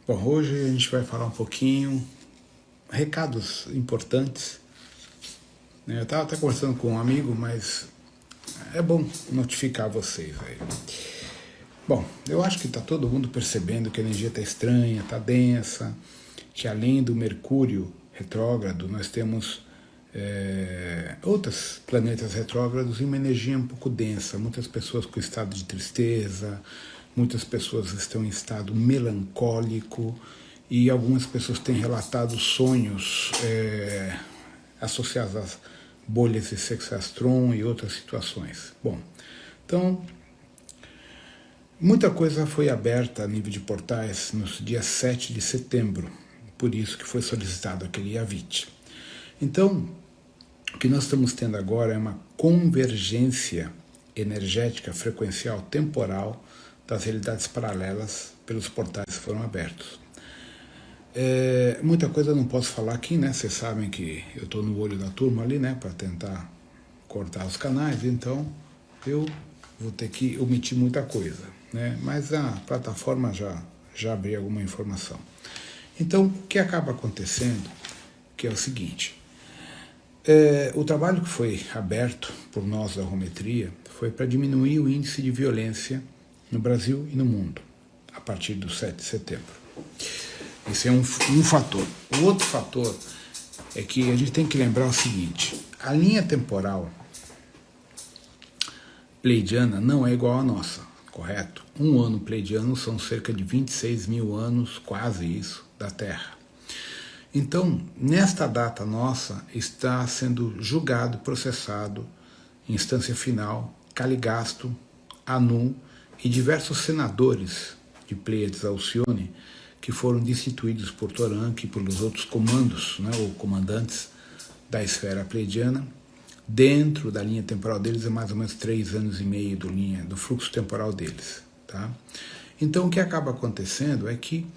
Bom, hoje a gente vai falar um pouquinho, recados importantes. Eu estava até conversando com um amigo, mas é bom notificar vocês aí. Bom, eu acho que está todo mundo percebendo que a energia está estranha, está densa, que além do Mercúrio retrógrado, nós temos outros planetas retrógrados e uma energia um pouco densa. Muitas pessoas com estado de tristeza, muitas pessoas estão em estado melancólico e algumas pessoas têm relatado sonhos associados às bolhas de sexastron e outras situações. Bom, então, muita coisa foi aberta a nível de portais no dia 7 de setembro, por isso que foi solicitado aquele IAVIT. Então, o que nós estamos tendo agora é uma convergência energética, frequencial, temporal das realidades paralelas pelos portais que foram abertos. Muita coisa eu não posso falar aqui, né? Vocês sabem que eu estou no olho da turma ali, né? Para tentar cortar os canais, então eu vou ter que omitir muita coisa, né? Mas a plataforma já abriu alguma informação. Então, o que acaba acontecendo, que é o seguinte, o trabalho que foi aberto por nós da Arometria foi para diminuir o índice de violência no Brasil e no mundo, a partir do 7 de setembro. Esse é um fator. O outro fator é que a gente tem que lembrar o seguinte, a linha temporal pleidiana não é igual à nossa, correto? Um ano pleidiano são cerca de 26 mil anos, quase isso, da Terra. Então, nesta data nossa, está sendo julgado, processado, em instância final, Caligasto, Anu e diversos senadores de Pleiades Alcione, que foram destituídos por Toranque e pelos outros comandos, né, ou comandantes da esfera pleidiana. Dentro da linha temporal deles é mais ou menos 3 anos e meio do fluxo temporal deles. Tá? Então o que acaba acontecendo é que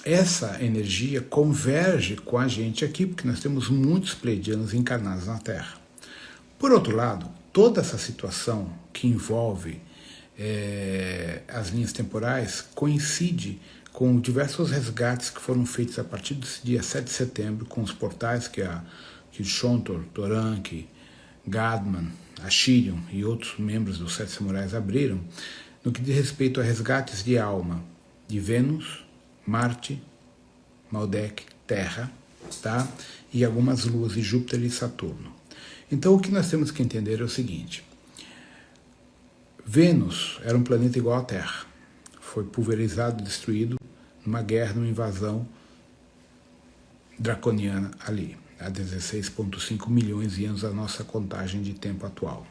essa energia converge com a gente aqui, porque nós temos muitos pleidianos encarnados na Terra. Por outro lado, toda essa situação que envolve as linhas temporais coincide com diversos resgates que foram feitos a partir desse dia 7 de setembro, com os portais que Shontor, Toranque, Gadman, Ashirion e outros membros dos Sete Samurais abriram, no que diz respeito a resgates de alma de Vênus, Marte, Maldek, Terra, tá? E algumas luas de Júpiter e Saturno. Então o que nós temos que entender é o seguinte, Vênus era um planeta igual à Terra, foi pulverizado, destruído numa guerra, numa invasão draconiana ali, há 16,5 milhões de anos da nossa contagem de tempo atual.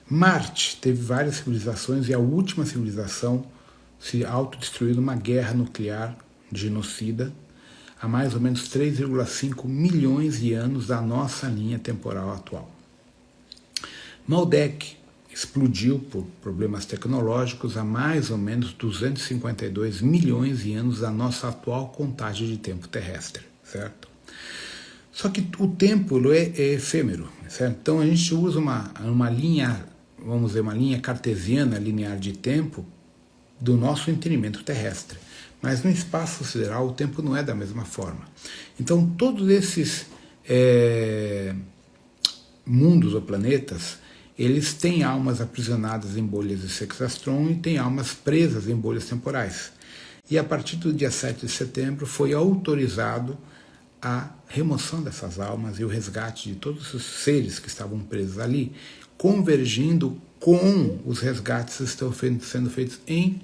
Marte teve várias civilizações e a última civilização se autodestruiu numa guerra nuclear genocida há mais ou menos 3,5 milhões de anos da nossa linha temporal atual. Maldek explodiu por problemas tecnológicos há mais ou menos 252 milhões de anos da nossa atual contagem de tempo terrestre, certo? Só que o tempo é efêmero, certo? Então a gente usa uma linha, vamos dizer, uma linha cartesiana linear de tempo do nosso entendimento terrestre. Mas no espaço sideral o tempo não é da mesma forma. Então todos esses mundos ou planetas, eles têm almas aprisionadas em bolhas de sexastron e têm almas presas em bolhas temporais. E a partir do dia 7 de setembro foi autorizado a remoção dessas almas e o resgate de todos os seres que estavam presos ali, convergindo com os resgates que estão sendo feitos em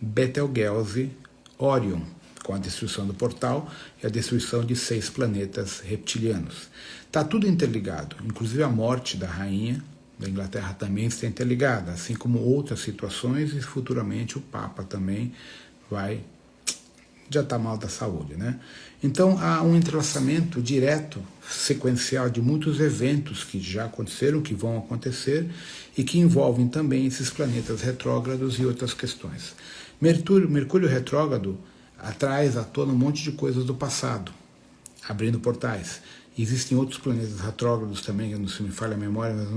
Betelgeuse, Orion, com a destruição do portal e a destruição de 6 planetas reptilianos. Está tudo interligado, inclusive a morte da rainha da Inglaterra também está interligada, assim como outras situações, e futuramente o Papa também já está mal da saúde, né? Então há um entrelaçamento direto, sequencial de muitos eventos que já aconteceram, que vão acontecer e que envolvem também esses planetas retrógrados e outras questões. Mercúrio retrógrado traz à tona um monte de coisas do passado, abrindo portais. Existem outros planetas retrógrados também, eu não se me falha a memória, mas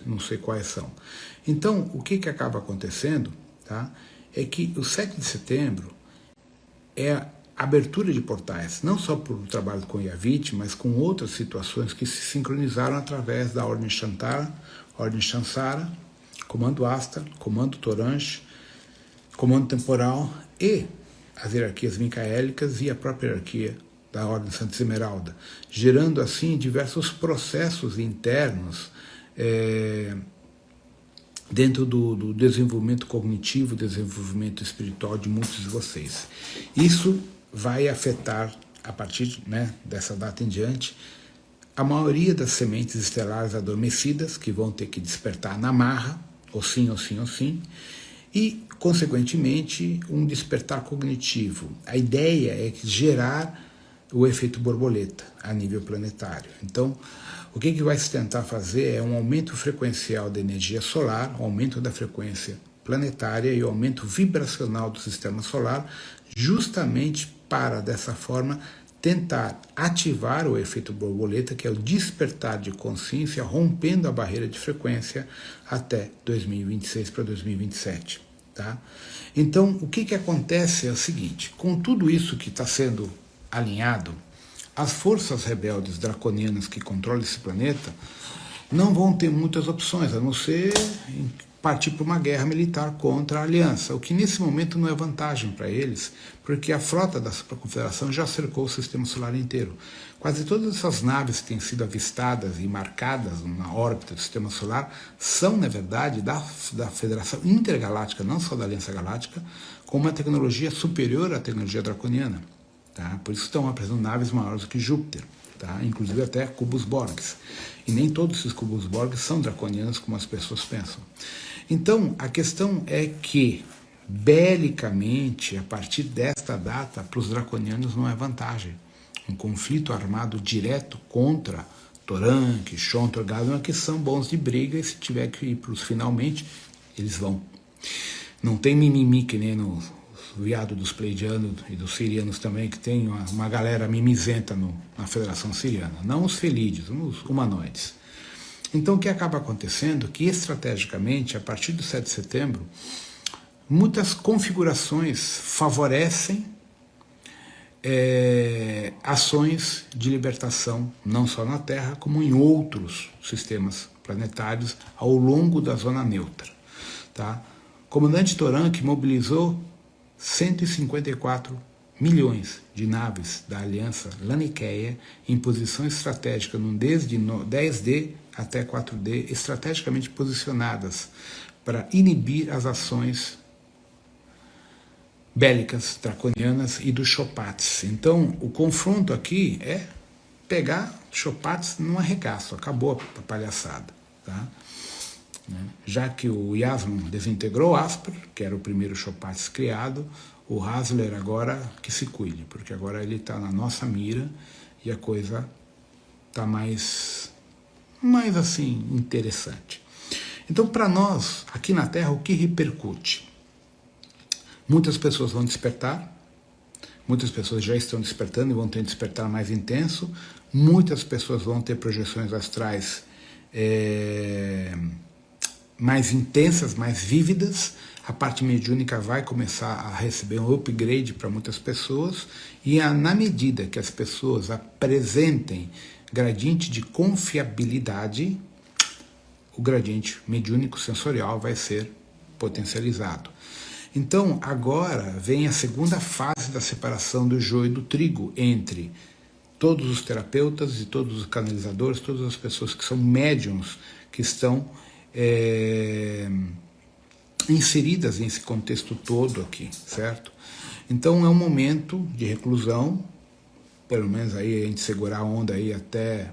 não sei quais são. Então, o que acaba acontecendo, tá, é que o 7 de setembro é a abertura de portais, não só por trabalho com Yavit, mas com outras situações que se sincronizaram através da Ordem Shantara, Ordem Shansara, Comando Asta, Comando Toranche, Comando Temporal e as hierarquias micaélicas e a própria hierarquia da Ordem Santa Esmeralda, gerando assim diversos processos internos dentro do desenvolvimento cognitivo, desenvolvimento espiritual de muitos de vocês. Isso vai afetar, a partir dessa data em diante, a maioria das sementes estelares adormecidas, que vão ter que despertar na marra, ou sim, ou sim, ou sim, e, consequentemente, um despertar cognitivo. A ideia é gerar o efeito borboleta a nível planetário. Então, o que vai se tentar fazer é um aumento frequencial da energia solar, um aumento da frequência planetária e o aumento vibracional do sistema solar, justamente para, dessa forma, tentar ativar o efeito borboleta, que é o despertar de consciência, rompendo a barreira de frequência até 2026 para 2027. Tá? Então, o que acontece é o seguinte, com tudo isso que está sendo alinhado, as forças rebeldes draconianas que controlam esse planeta não vão ter muitas opções, a não ser partir para uma guerra militar contra a Aliança, o que nesse momento não é vantagem para eles, porque a frota da Superconfederação já cercou o sistema solar inteiro. Quase todas essas naves que têm sido avistadas e marcadas na órbita do sistema solar são, na verdade, da Federação Intergaláctica, não só da Aliança Galáctica, com uma tecnologia superior à tecnologia draconiana. Tá? Por isso estão apresentando naves maiores do que Júpiter, tá? Inclusive até cubos Borgs. E nem todos esses cubos Borgs são draconianos como as pessoas pensam. Então, a questão é que, belicamente, a partir desta data, para os draconianos não é vantagem. Um conflito armado direto contra Toranque, Shontor, Gadon, que são bons de briga, e se tiver que ir para os finalmente, eles vão. Não tem mimimi que nem no viado dos pleidianos e dos sirianos também, que tem uma galera mimizenta na Federação Siriana. Não os felídeos, os humanoides. Então, o que acaba acontecendo é que, estrategicamente, a partir do 7 de setembro, muitas configurações favorecem ações de libertação, não só na Terra, como em outros sistemas planetários, ao longo da zona neutra. Tá? O comandante Toranque mobilizou 154 milhões de naves da Aliança Laniqueia em posição estratégica, desde 10D até 4D, estrategicamente posicionadas para inibir as ações bélicas draconianas e dos Chopats. Então, o confronto aqui é pegar Chopats num arregaço, acabou a palhaçada. Tá? Já que o Yasmin desintegrou o Asper, que era o primeiro Chopats criado, o Hasler agora que se cuide, porque agora ele está na nossa mira e a coisa está mais assim, interessante. Então, para nós, aqui na Terra, o que repercute? Muitas pessoas vão despertar, muitas pessoas já estão despertando e vão ter um despertar mais intenso, muitas pessoas vão ter projeções astrais mais intensas, mais vívidas, a parte mediúnica vai começar a receber um upgrade para muitas pessoas, e na medida que as pessoas apresentem gradiente de confiabilidade, o gradiente mediúnico sensorial vai ser potencializado. Então, agora vem a segunda fase da separação do joio e do trigo entre todos os terapeutas e todos os canalizadores, todas as pessoas que são médiums, que estão inseridas nesse contexto todo aqui, certo? Então é um momento de reclusão, pelo menos aí a gente segurar a onda aí até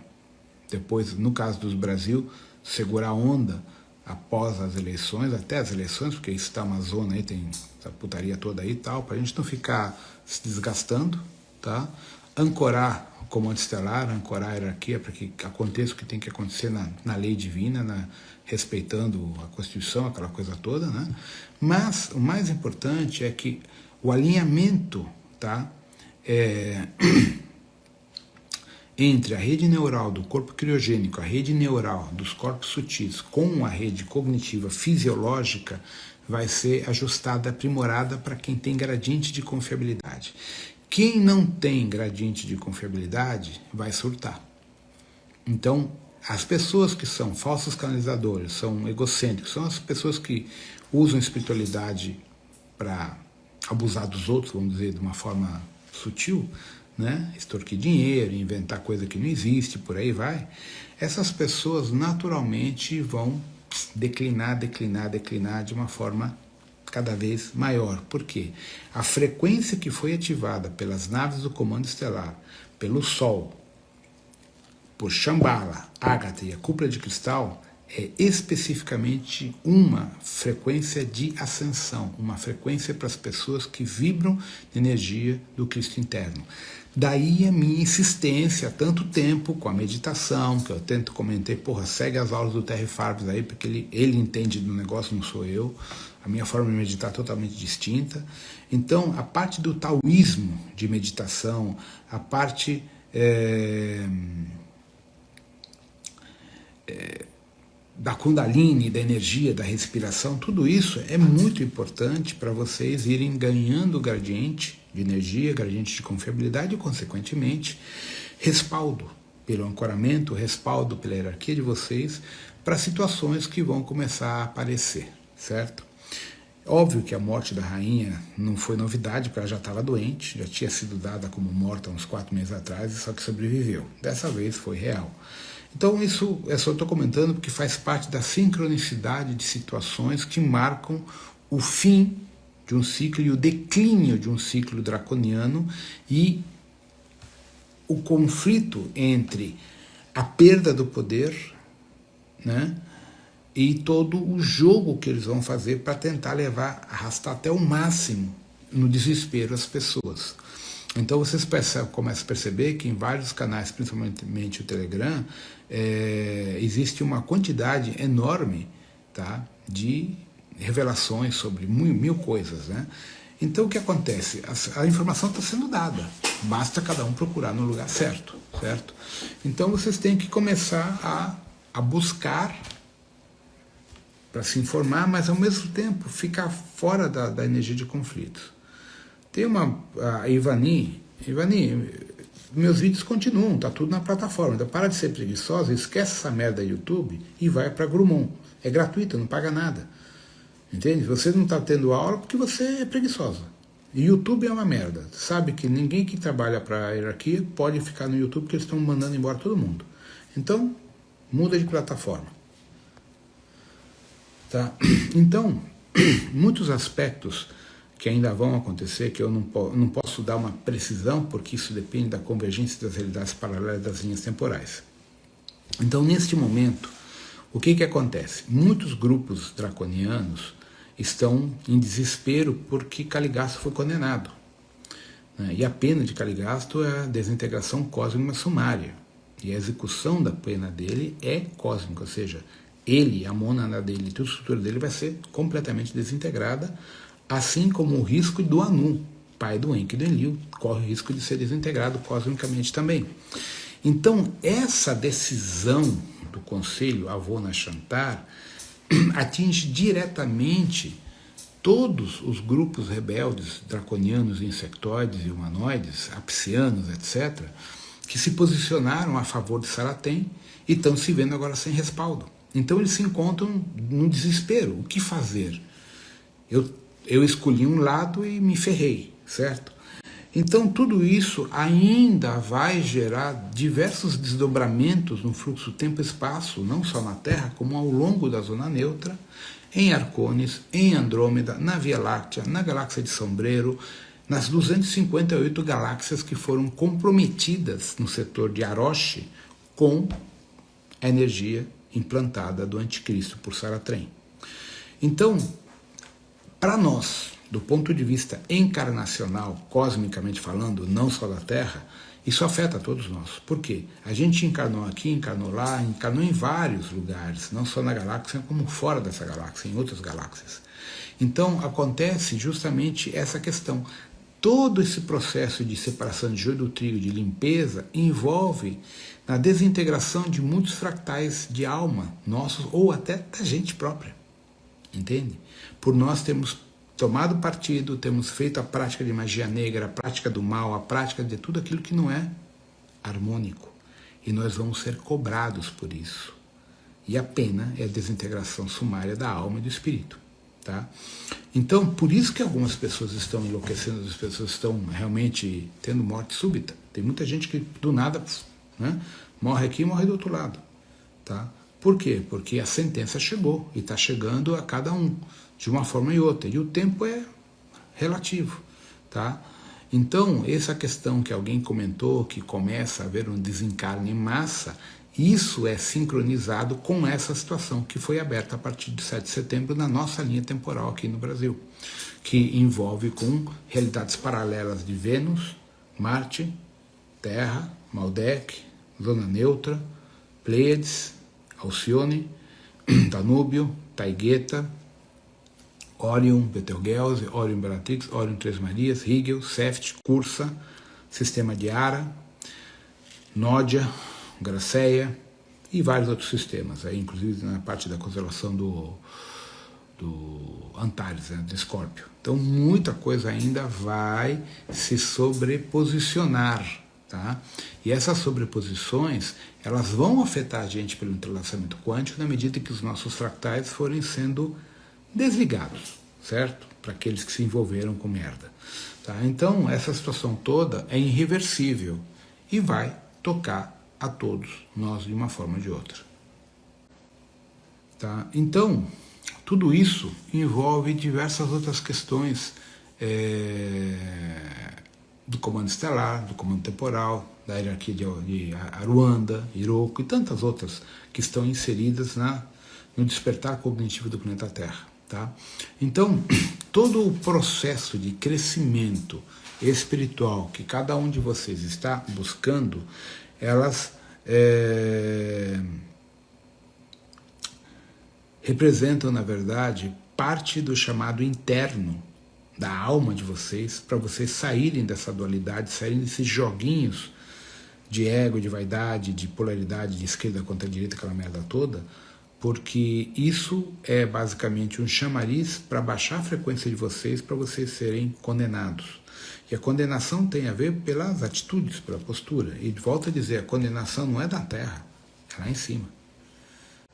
depois, no caso do Brasil, segurar a onda após as eleições, até as eleições, porque isso está uma zona aí, tem essa putaria toda aí e tal, para a gente não ficar se desgastando, tá? Ancorar o comando estelar, ancorar a hierarquia para que aconteça o que tem que acontecer na lei divina, respeitando a Constituição, aquela coisa toda, né? Mas o mais importante é que o alinhamento, tá? entre a rede neural do corpo criogênico, a rede neural dos corpos sutis com a rede cognitiva fisiológica vai ser ajustada, aprimorada para quem tem gradiente de confiabilidade. Quem não tem gradiente de confiabilidade vai surtar. Então, as pessoas que são falsos canalizadores, são egocêntricos, são as pessoas que usam espiritualidade para abusar dos outros, vamos dizer, de uma forma sutil, né? Extorquir dinheiro, inventar coisa que não existe, por aí vai. Essas pessoas naturalmente vão declinar de uma forma cada vez maior. Por quê? A frequência que foi ativada pelas naves do Comando Estelar, pelo Sol, por Shambhala, Ágata e a Cúpula de Cristal, é especificamente uma frequência de ascensão, uma frequência para as pessoas que vibram de energia do Cristo interno. Daí a minha insistência há tanto tempo com a meditação, que eu tento comentar, segue as aulas do Terry Farbs aí, porque ele entende do negócio, não sou eu. A minha forma de meditar é totalmente distinta. Então, a parte do taoísmo de meditação, a parte da Kundalini, da energia, da respiração, tudo isso é muito importante para vocês irem ganhando gradiente de energia, gradiente de confiabilidade e, consequentemente, respaldo pelo ancoramento, respaldo pela hierarquia de vocês para situações que vão começar a aparecer, certo? Óbvio que a morte da rainha não foi novidade, porque ela já estava doente, já tinha sido dada como morta uns 4 meses atrás, só que sobreviveu. Dessa vez foi real. Então isso eu só estou comentando porque faz parte da sincronicidade de situações que marcam o fim de um ciclo e o declínio de um ciclo draconiano e o conflito entre a perda do poder, né, e todo o jogo que eles vão fazer para tentar arrastar até o máximo no desespero as pessoas. Então vocês começam a perceber que em vários canais, principalmente o Telegram, existe uma quantidade enorme, tá, de revelações sobre mil coisas, né? Então o que acontece? A informação está sendo dada, basta cada um procurar no lugar certo, certo? Então vocês têm que começar a buscar para se informar, mas ao mesmo tempo ficar fora da energia de conflitos. Tem a Ivani, meus vídeos continuam, tá tudo na plataforma, então para de ser preguiçosa, esquece essa merda do YouTube e vai para Grumon. É gratuito, não paga nada. Entende? Você não está tendo aula porque você é preguiçosa. E YouTube é uma merda. Sabe que ninguém que trabalha para a hierarquia pode ficar no YouTube porque eles estão mandando embora todo mundo. Então, muda de plataforma. Tá? Então, muitos aspectos que ainda vão acontecer, que eu não posso dar uma precisão, porque isso depende da convergência das realidades paralelas das linhas temporais. Então, neste momento, o que acontece? Muitos grupos draconianos estão em desespero porque Caligasto foi condenado. Né? E a pena de Caligasto é a desintegração cósmica sumária. E a execução da pena dele é cósmica, ou seja, ele, a mônada dele, toda a estrutura dele vai ser completamente desintegrada, assim como o risco do Anu, pai do Enki e do Enlil, corre o risco de ser desintegrado cosmicamente também. Então, essa decisão do Conselho Avona Shantar atinge diretamente todos os grupos rebeldes, draconianos, insectoides e humanoides, apsianos, etc., que se posicionaram a favor de Saratem e estão se vendo agora sem respaldo. Então eles se encontram no desespero. O que fazer? Eu escolhi um lado e me ferrei, certo? Então tudo isso ainda vai gerar diversos desdobramentos no fluxo tempo-espaço, não só na Terra, como ao longo da zona neutra, em Arcones, em Andrômeda, na Via Láctea, na galáxia de Sombreiro, nas 258 galáxias que foram comprometidas no setor de Aroshi com a energia implantada do anticristo por Saratrem. Então, para nós, do ponto de vista encarnacional, cosmicamente falando, não só da Terra, isso afeta todos nós. Por quê? A gente encarnou aqui, encarnou lá, encarnou em vários lugares, não só na galáxia, como fora dessa galáxia, em outras galáxias. Então, acontece justamente essa questão. todo esse processo de separação de joio do trigo, de limpeza, envolve na desintegração de muitos fractais de alma nossos ou até da gente própria, entende? Por nós termos tomado partido, temos feito a prática de magia negra, a prática do mal, a prática de tudo aquilo que não é harmônico. E nós vamos ser cobrados por isso. E a pena é a desintegração sumária da alma e do espírito. Tá? Então, por isso que algumas pessoas estão enlouquecendo, as pessoas estão realmente tendo morte súbita. Tem muita gente que do nada, né, morre aqui e morre do outro lado. Tá? Por quê? Porque a sentença chegou e está chegando a cada um, de uma forma e outra. E o tempo é relativo. Tá? Então, essa questão que alguém comentou, que começa a haver um desencarne em massa, isso é sincronizado com essa situação que foi aberta a partir de 7 de setembro na nossa linha temporal aqui no Brasil, que envolve com realidades paralelas de Vênus, Marte, Terra, Maldek, Zona Neutra, Pleiades, Alcione, Danúbio, Taigueta, Órion, Betelgeuse, Órion Bellatrix, Órion Três Marias, Rigel, Seft, Cursa, Sistema de Ara, Nódia, Graceia e vários outros sistemas, aí, inclusive na parte da constelação do Antares, né, do Escórpio. Então muita coisa ainda vai se sobreposicionar. Tá? E essas sobreposições, elas vão afetar a gente pelo entrelaçamento quântico na medida que os nossos fractais forem sendo desligados, certo? Para aqueles que se envolveram com merda. Tá? Então, essa situação toda é irreversível e vai tocar a todos nós de uma forma ou de outra. Tá? Então, tudo isso envolve diversas outras questões do comando estelar, do comando temporal, da hierarquia de Aruanda, Iroko e tantas outras que estão inseridas no despertar cognitivo do planeta Terra. Tá? Então, todo o processo de crescimento espiritual que cada um de vocês está buscando, elas representam, na verdade, parte do chamado interno da alma de vocês, para vocês saírem dessa dualidade, saírem desses joguinhos de ego, de vaidade, de polaridade, de esquerda contra a direita, aquela merda toda, porque isso é basicamente um chamariz para baixar a frequência de vocês, para vocês serem condenados. E a condenação tem a ver pelas atitudes, pela postura. E volto a dizer, a condenação não é da Terra, é lá em cima.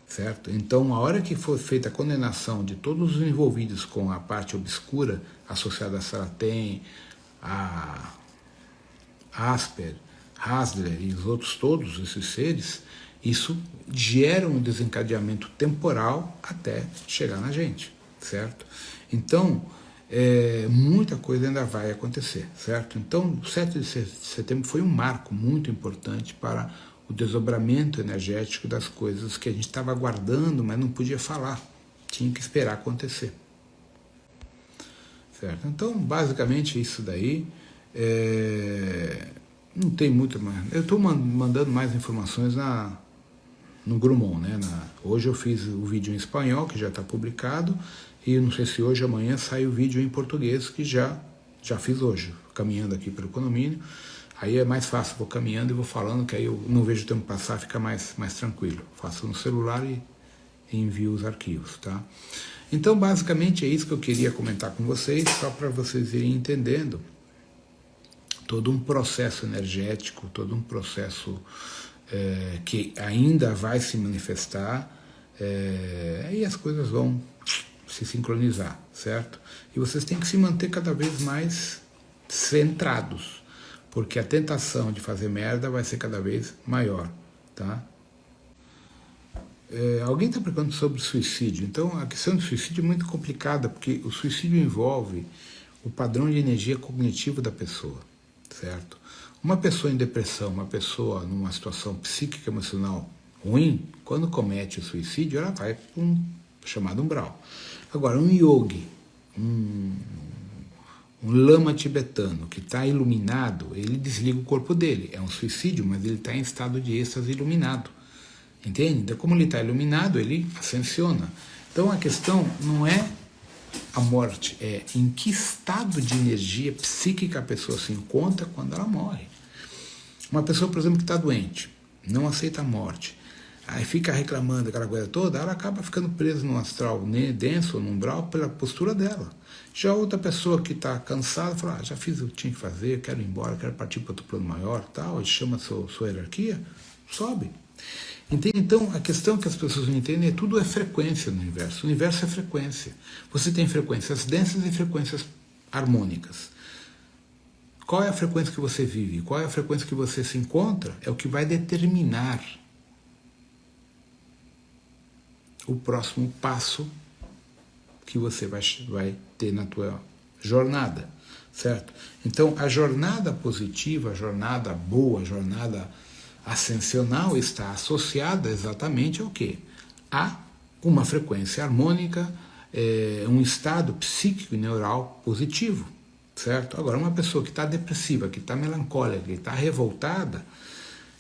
Certo? Então, a hora que for feita a condenação de todos os envolvidos com a parte obscura associada a Saraten, a Asper, Hasler e os outros todos esses seres, isso gera um desencadeamento temporal até chegar na gente, certo? Então, muita coisa ainda vai acontecer, certo? Então, o 7 de setembro foi um marco muito importante para o desdobramento energético das coisas que a gente estava aguardando, mas não podia falar, tinha que esperar acontecer. Certo? Então, basicamente, isso daí, não tem muito mais. Eu estou mandando mais informações no Grumon, né? Hoje eu fiz o vídeo em espanhol, que já está publicado, e não sei se hoje ou amanhã sai o vídeo em português, que já fiz hoje, caminhando aqui pelo condomínio. Aí é mais fácil, vou caminhando e vou falando, que aí eu não vejo o tempo passar, fica mais tranquilo. Faço no celular e envio os arquivos, tá? Então, basicamente, é isso que eu queria comentar com vocês, só para vocês irem entendendo todo um processo energético, todo um processo que ainda vai se manifestar, e as coisas vão se sincronizar, certo? E vocês têm que se manter cada vez mais centrados, porque a tentação de fazer merda vai ser cada vez maior, tá? Alguém está perguntando sobre suicídio. Então, a questão do suicídio é muito complicada, porque o suicídio envolve o padrão de energia cognitivo da pessoa, certo? Uma pessoa em depressão, uma pessoa numa situação psíquica emocional ruim, quando comete o suicídio, ela vai para um chamado umbral. Agora, um yogi, um lama tibetano que está iluminado, ele desliga o corpo dele. É um suicídio, mas ele está em estado de êxtase iluminado. Entende? Então, como ele está iluminado, ele ascensiona. Então, a questão não é a morte é em que estado de energia psíquica a pessoa se encontra quando ela morre. Uma pessoa, por exemplo, que está doente, não aceita a morte, aí fica reclamando aquela coisa toda, ela acaba ficando presa num astral denso, num umbral, pela postura dela. Já outra pessoa que está cansada, fala, já fiz o que tinha que fazer, quero ir embora, quero partir para outro plano maior, tal, e chama a sua hierarquia, sobe. Entende? Então, a questão que as pessoas não entendem é tudo é frequência no universo. O universo é frequência. Você tem frequências densas e frequências harmônicas. Qual é a frequência que você vive? Qual é a frequência que você se encontra? É o que vai determinar o próximo passo que você vai ter na tua jornada, certo? Então, a jornada positiva, a jornada boa, a jornada ascensional está associada exatamente ao quê? A uma frequência harmônica, um estado psíquico e neural positivo, certo? Agora, uma pessoa que está depressiva, que está melancólica, que está revoltada,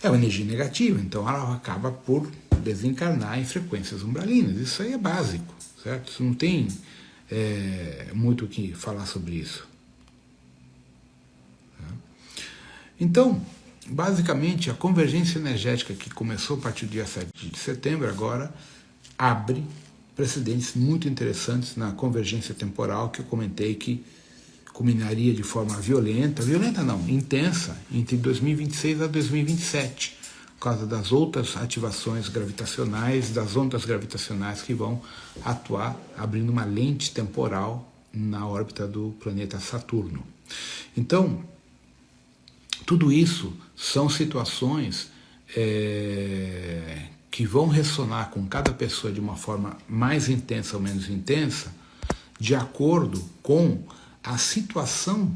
é uma energia negativa, então ela acaba por desencarnar em frequências umbralinas. Isso aí é básico, certo? Isso não tem muito o que falar sobre isso. Então, basicamente, a convergência energética que começou a partir do dia 7 de setembro, agora abre precedentes muito interessantes na convergência temporal que eu comentei que culminaria de forma violenta não, intensa, entre 2026 a 2027, por causa das outras ativações gravitacionais, das ondas gravitacionais que vão atuar, abrindo uma lente temporal na órbita do planeta Saturno. Então, tudo isso são situações que vão ressonar com cada pessoa de uma forma mais intensa ou menos intensa, de acordo com a situação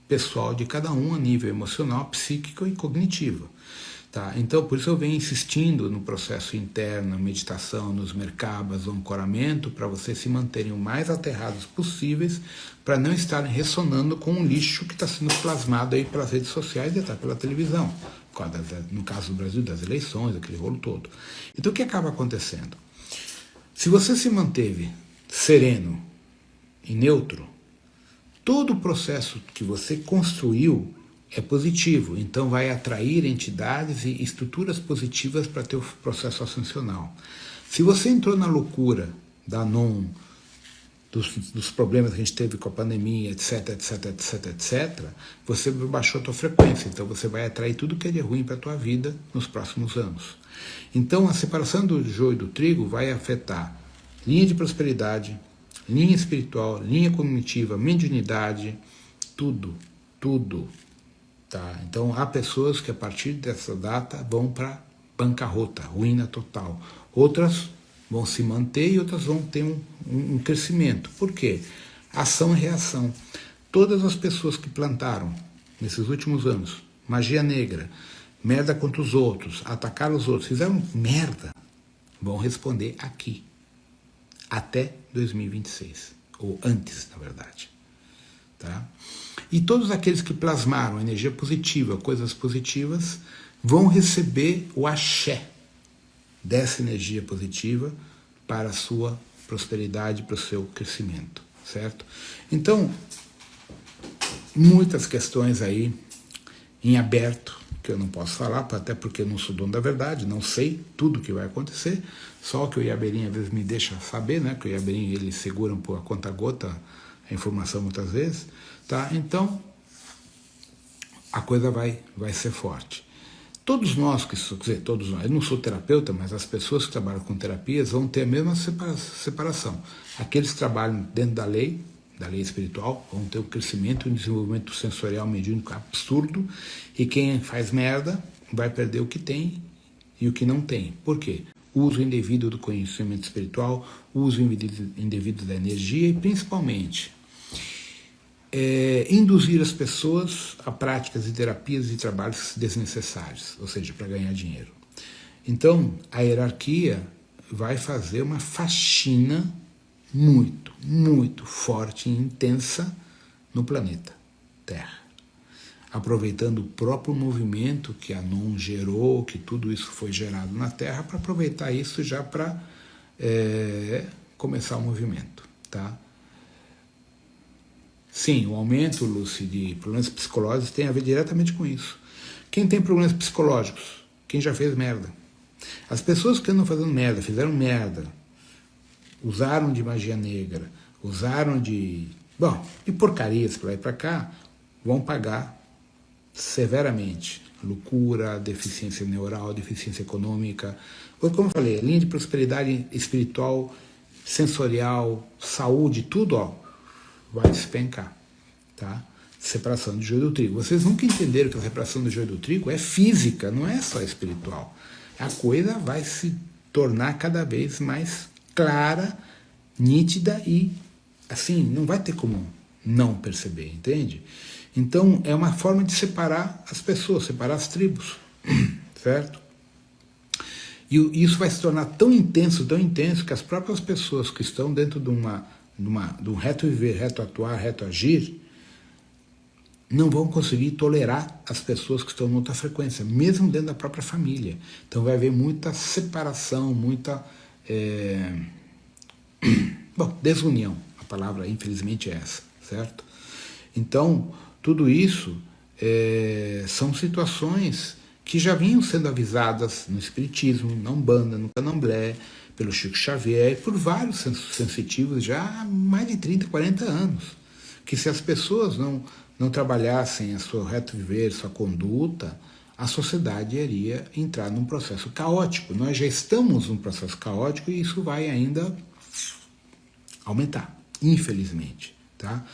pessoal de cada um a nível emocional, psíquico e cognitivo. Tá? Então, por isso eu venho insistindo no processo interno, meditação, nos merkabas, o ancoramento, para vocês se manterem o mais aterrados possíveis, para não estarem ressonando com um lixo que está sendo plasmado aí pelas redes sociais e até pela televisão, no caso do Brasil, das eleições, aquele rolo todo. Então, o que acaba acontecendo? Se você se manteve sereno e neutro, todo o processo que você construiu é positivo, então vai atrair entidades e estruturas positivas para ter o processo ascensional. Se você entrou na loucura da NON, dos problemas que a gente teve com a pandemia, etc, etc, etc, etc, você baixou a tua frequência, então você vai atrair tudo que é de ruim para a tua vida nos próximos anos. Então a separação do joio e do trigo vai afetar linha de prosperidade, linha espiritual, linha cognitiva, mediunidade, tudo. Tá? Então há pessoas que a partir dessa data vão para bancarrota, ruína total. Outras vão se manter e outras vão ter um crescimento. Por quê? Ação e reação. Todas as pessoas que plantaram nesses últimos anos magia negra, merda contra os outros, atacaram os outros, fizeram merda, vão responder aqui. Até 2026. Ou antes, na verdade. Tá? E todos aqueles que plasmaram energia positiva, coisas positivas, vão receber o axé dessa energia positiva para a sua prosperidade, para o seu crescimento, certo? Então, muitas questões aí em aberto, que eu não posso falar, até porque eu não sou dono da verdade, não sei tudo o que vai acontecer, só que o Iabeirinho às vezes me deixa saber, né? Que o Iabeirinho ele segura um pouco a conta-gota a informação muitas vezes, tá? Então, a coisa vai ser forte. Todos nós, quer dizer, todos nós, eu não sou terapeuta, mas as pessoas que trabalham com terapias vão ter a mesma separação. Aqueles que trabalham dentro da lei espiritual, vão ter um crescimento e um desenvolvimento sensorial mediúnico absurdo, e quem faz merda vai perder o que tem e o que não tem. Por quê? Uso indevido do conhecimento espiritual, uso indevido da energia e, principalmente, induzir as pessoas a práticas de terapias e trabalhos desnecessários, ou seja, para ganhar dinheiro. Então, a hierarquia vai fazer uma faxina muito, muito forte e intensa no planeta Terra, aproveitando o próprio movimento que a NON gerou, que tudo isso foi gerado na Terra, para aproveitar isso já para começar o movimento, tá? Sim, o aumento, Lúcio, de problemas psicológicos tem a ver diretamente com isso. Quem tem problemas psicológicos? Quem já fez merda. As pessoas que andam fazendo merda, fizeram merda, usaram de magia negra, usaram de porcarias para lá e para cá, vão pagar severamente. Loucura, deficiência neural, deficiência econômica. Como eu falei, a linha de prosperidade espiritual, sensorial, saúde, tudo vai despencar. Tá? Separação do joio do trigo. Vocês nunca entenderam que a separação do joio do trigo é física, não é só espiritual. A coisa vai se tornar cada vez mais clara, nítida e, assim, não vai ter como não perceber, entende? Então, é uma forma de separar as pessoas, separar as tribos, certo? E isso vai se tornar tão intenso, que as próprias pessoas que estão dentro de um reto viver, reto atuar, reto agir, não vão conseguir tolerar as pessoas que estão em outra frequência, mesmo dentro da própria família. Então vai haver muita separação, muita desunião. A palavra, infelizmente, é essa, certo? Então, tudo isso são situações que já vinham sendo avisadas no Espiritismo, na Umbanda, no Candomblé, pelo Chico Xavier, e por vários sensitivos já há mais de 30, 40 anos. Que se as pessoas não trabalhassem a seu reto viver, sua conduta, a sociedade iria entrar num processo caótico. Nós já estamos num processo caótico e isso vai ainda aumentar, infelizmente. Tá?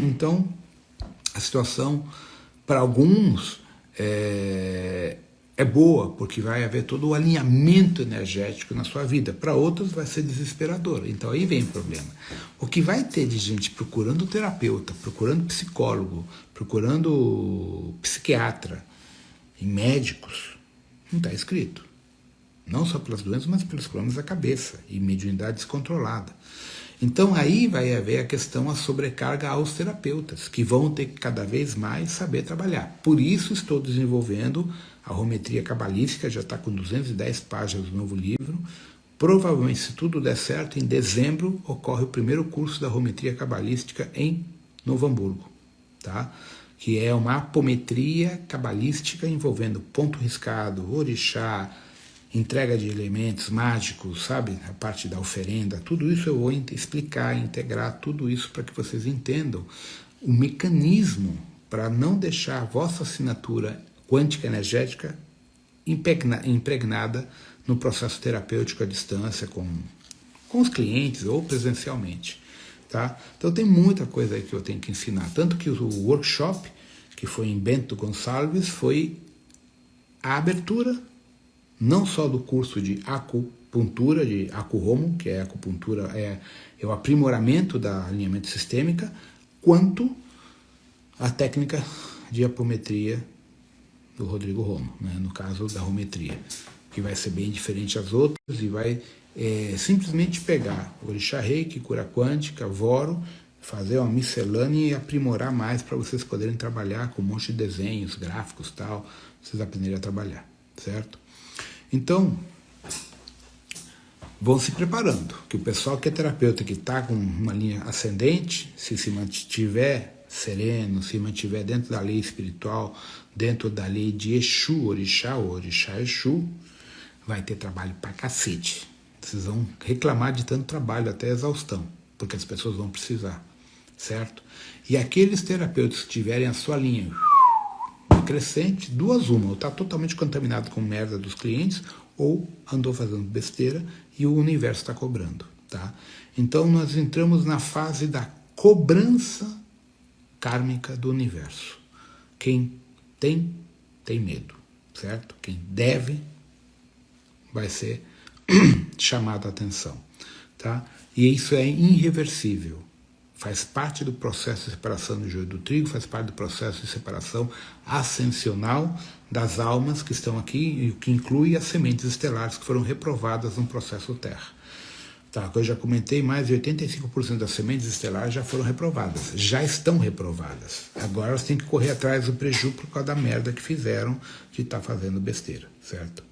Então, a situação, para alguns, é boa, porque vai haver todo o alinhamento energético na sua vida. Para outros vai ser desesperador. Então aí vem o problema. O que vai ter de gente procurando terapeuta, procurando psicólogo, procurando psiquiatra e médicos, não está escrito. Não só pelas doenças, mas pelos problemas da cabeça e mediunidade descontrolada. Então aí vai haver a questão, a sobrecarga aos terapeutas, que vão ter que cada vez mais saber trabalhar. Por isso estou desenvolvendo a Rometria Cabalística, já está com 210 páginas do novo livro. Provavelmente, se tudo der certo, em dezembro ocorre o primeiro curso da Rometria Cabalística em Novo Hamburgo, tá? Que é uma apometria cabalística envolvendo ponto riscado, orixá, entrega de elementos mágicos, sabe? A parte da oferenda, tudo isso eu vou explicar, integrar tudo isso para que vocês entendam o mecanismo para não deixar a vossa assinatura quântica energética impregnada no processo terapêutico à distância com os clientes ou presencialmente. Tá? Então tem muita coisa aí que eu tenho que ensinar. Tanto que o workshop, que foi em Bento Gonçalves, foi a abertura não só do curso de acupuntura, de Acuhomo, que é acupuntura, é o aprimoramento da alinhamento sistêmica, quanto a técnica de apometria do Rodrigo Romo, né, no caso da rometria, que vai ser bem diferente das outras e vai simplesmente pegar orixá reiki, cura quântica, voro, fazer uma miscelânea e aprimorar mais para vocês poderem trabalhar com um monte de desenhos, gráficos e tal, vocês aprenderem a trabalhar, certo? Então, vão se preparando, que o pessoal que é terapeuta, que está com uma linha ascendente, se mantiver sereno, se mantiver dentro da lei espiritual, dentro da lei de Exu, orixá, ou orixá Exu, vai ter trabalho pra cacete. Vocês vão reclamar de tanto trabalho até exaustão, porque as pessoas vão precisar, certo? E aqueles terapeutas que tiverem a sua linha crescente, duas uma, ou está totalmente contaminado com merda dos clientes, ou andou fazendo besteira e o universo está cobrando, tá? Então nós entramos na fase da cobrança kármica do universo. Quem tem medo, certo? Quem deve vai ser chamado a atenção, tá? E isso é irreversível. Faz parte do processo de separação do joio do trigo, faz parte do processo de separação ascensional das almas que estão aqui, o que inclui as sementes estelares que foram reprovadas no processo Terra. Tá, eu já comentei, mais de 85% das sementes estelares já foram reprovadas, já estão reprovadas. Agora elas têm que correr atrás do prejuízo por causa da merda que fizeram de estar fazendo besteira, certo?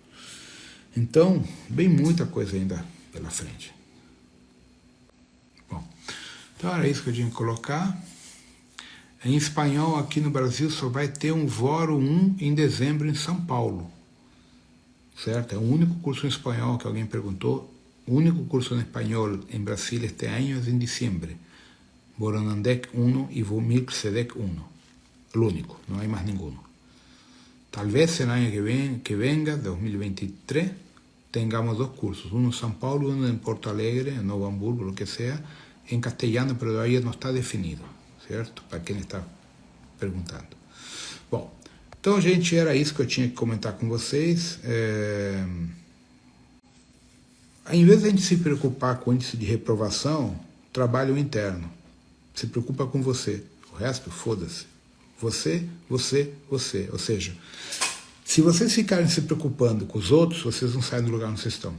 Então, vem muita coisa ainda pela frente. Bom, então era isso que eu tinha que colocar. Em espanhol, aqui no Brasil, só vai ter um Fórum 1 em dezembro em São Paulo. Certo? É o único curso em espanhol que alguém perguntou. O único curso em espanhol em Brasil este ano é em diciembre. Boronandec 1 e Vomilcedec 1. O único, não há mais nenhum. Talvez no ano que venga, 2023, tengamos dos cursos, uno en São Paulo, uno en Porto Alegre, en Novo Hamburgo, lo que sea, en castellano, pero todavía no está definido, certo? Para quem está perguntando. Bom, então, gente, era isso que eu tinha que comentar com vocês. Em vez de a gente se preocupar com o índice de reprovação, trabalho interno. Se preocupa com você. O resto, foda-se. Você. Ou seja, se vocês ficarem se preocupando com os outros, vocês não saem do lugar onde vocês estão.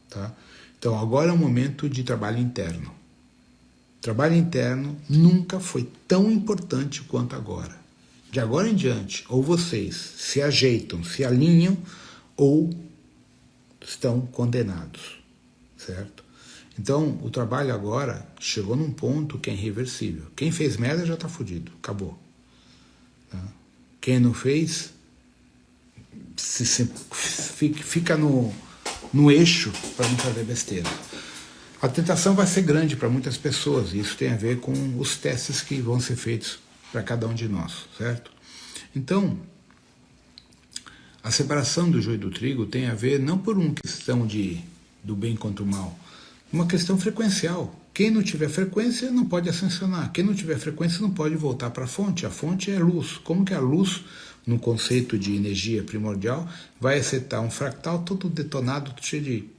Tá? Então, agora é um momento de trabalho interno. Trabalho interno nunca foi tão importante quanto agora. De agora em diante, ou vocês se ajeitam, se alinham, ou estão condenados, certo? Então, o trabalho agora chegou num ponto que é irreversível. Quem fez merda já está fudido, acabou. Tá? Quem não fez, fica no eixo para não fazer besteira. A tentação vai ser grande para muitas pessoas, e isso tem a ver com os testes que vão ser feitos para cada um de nós, certo? Então, a separação do joio e do trigo tem a ver não por uma questão do bem contra o mal, uma questão frequencial. Quem não tiver frequência não pode ascensionar, quem não tiver frequência não pode voltar para a fonte é luz. Como que a luz, no conceito de energia primordial, vai acertar um fractal todo detonado, cheio de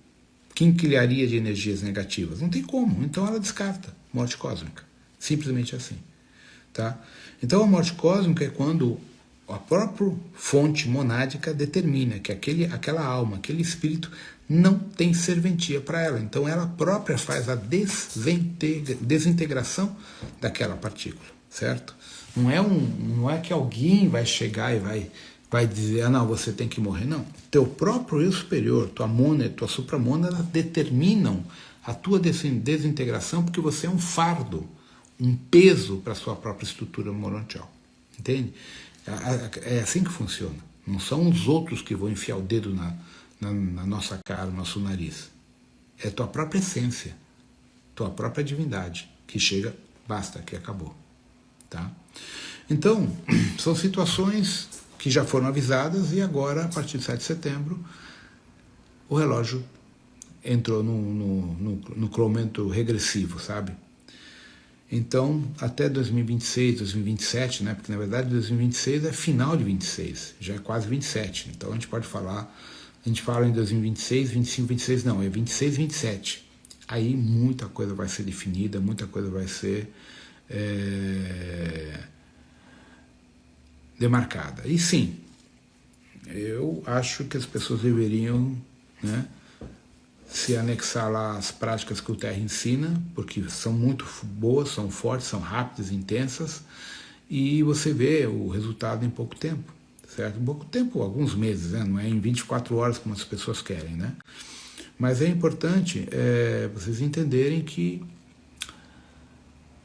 quinquilharia de energias negativas? Não tem como, então ela descarta, morte cósmica, simplesmente assim. Tá? Então a morte cósmica é quando a própria fonte monádica determina que aquela alma, aquele espírito não tem serventia para ela. Então ela própria faz a desintegração daquela partícula, certo? Não é que alguém vai chegar e vai dizer, não, você tem que morrer. Não. Teu próprio eu superior, tua mônada, tua supramônada determinam a tua desintegração, porque você é um fardo, um peso para a sua própria estrutura morontial. Entende? É assim que funciona. Não são os outros que vão enfiar o dedo na nossa cara, no nosso nariz. É tua própria essência, tua própria divindade, que chega, basta, que acabou. Tá? Então, são situações que já foram avisadas, e agora, a partir de 7 de setembro, o relógio entrou no cromento regressivo, sabe? Então, até 2026, 2027, né? Porque na verdade 2026 é final de 26, já é quase 27. Então a gente pode falar, a gente fala em 2026, 25, 26, não, é 26, 27. Aí muita coisa vai ser definida, muita coisa vai ser demarcada. E sim, eu acho que as pessoas deveriam, né, se anexar lá às práticas que o Terra ensina, porque são muito boas, são fortes, são rápidas, intensas, e você vê o resultado em pouco tempo, certo? Em pouco tempo, alguns meses, né? Não é em 24 horas como as pessoas querem, né? Mas é importante vocês entenderem que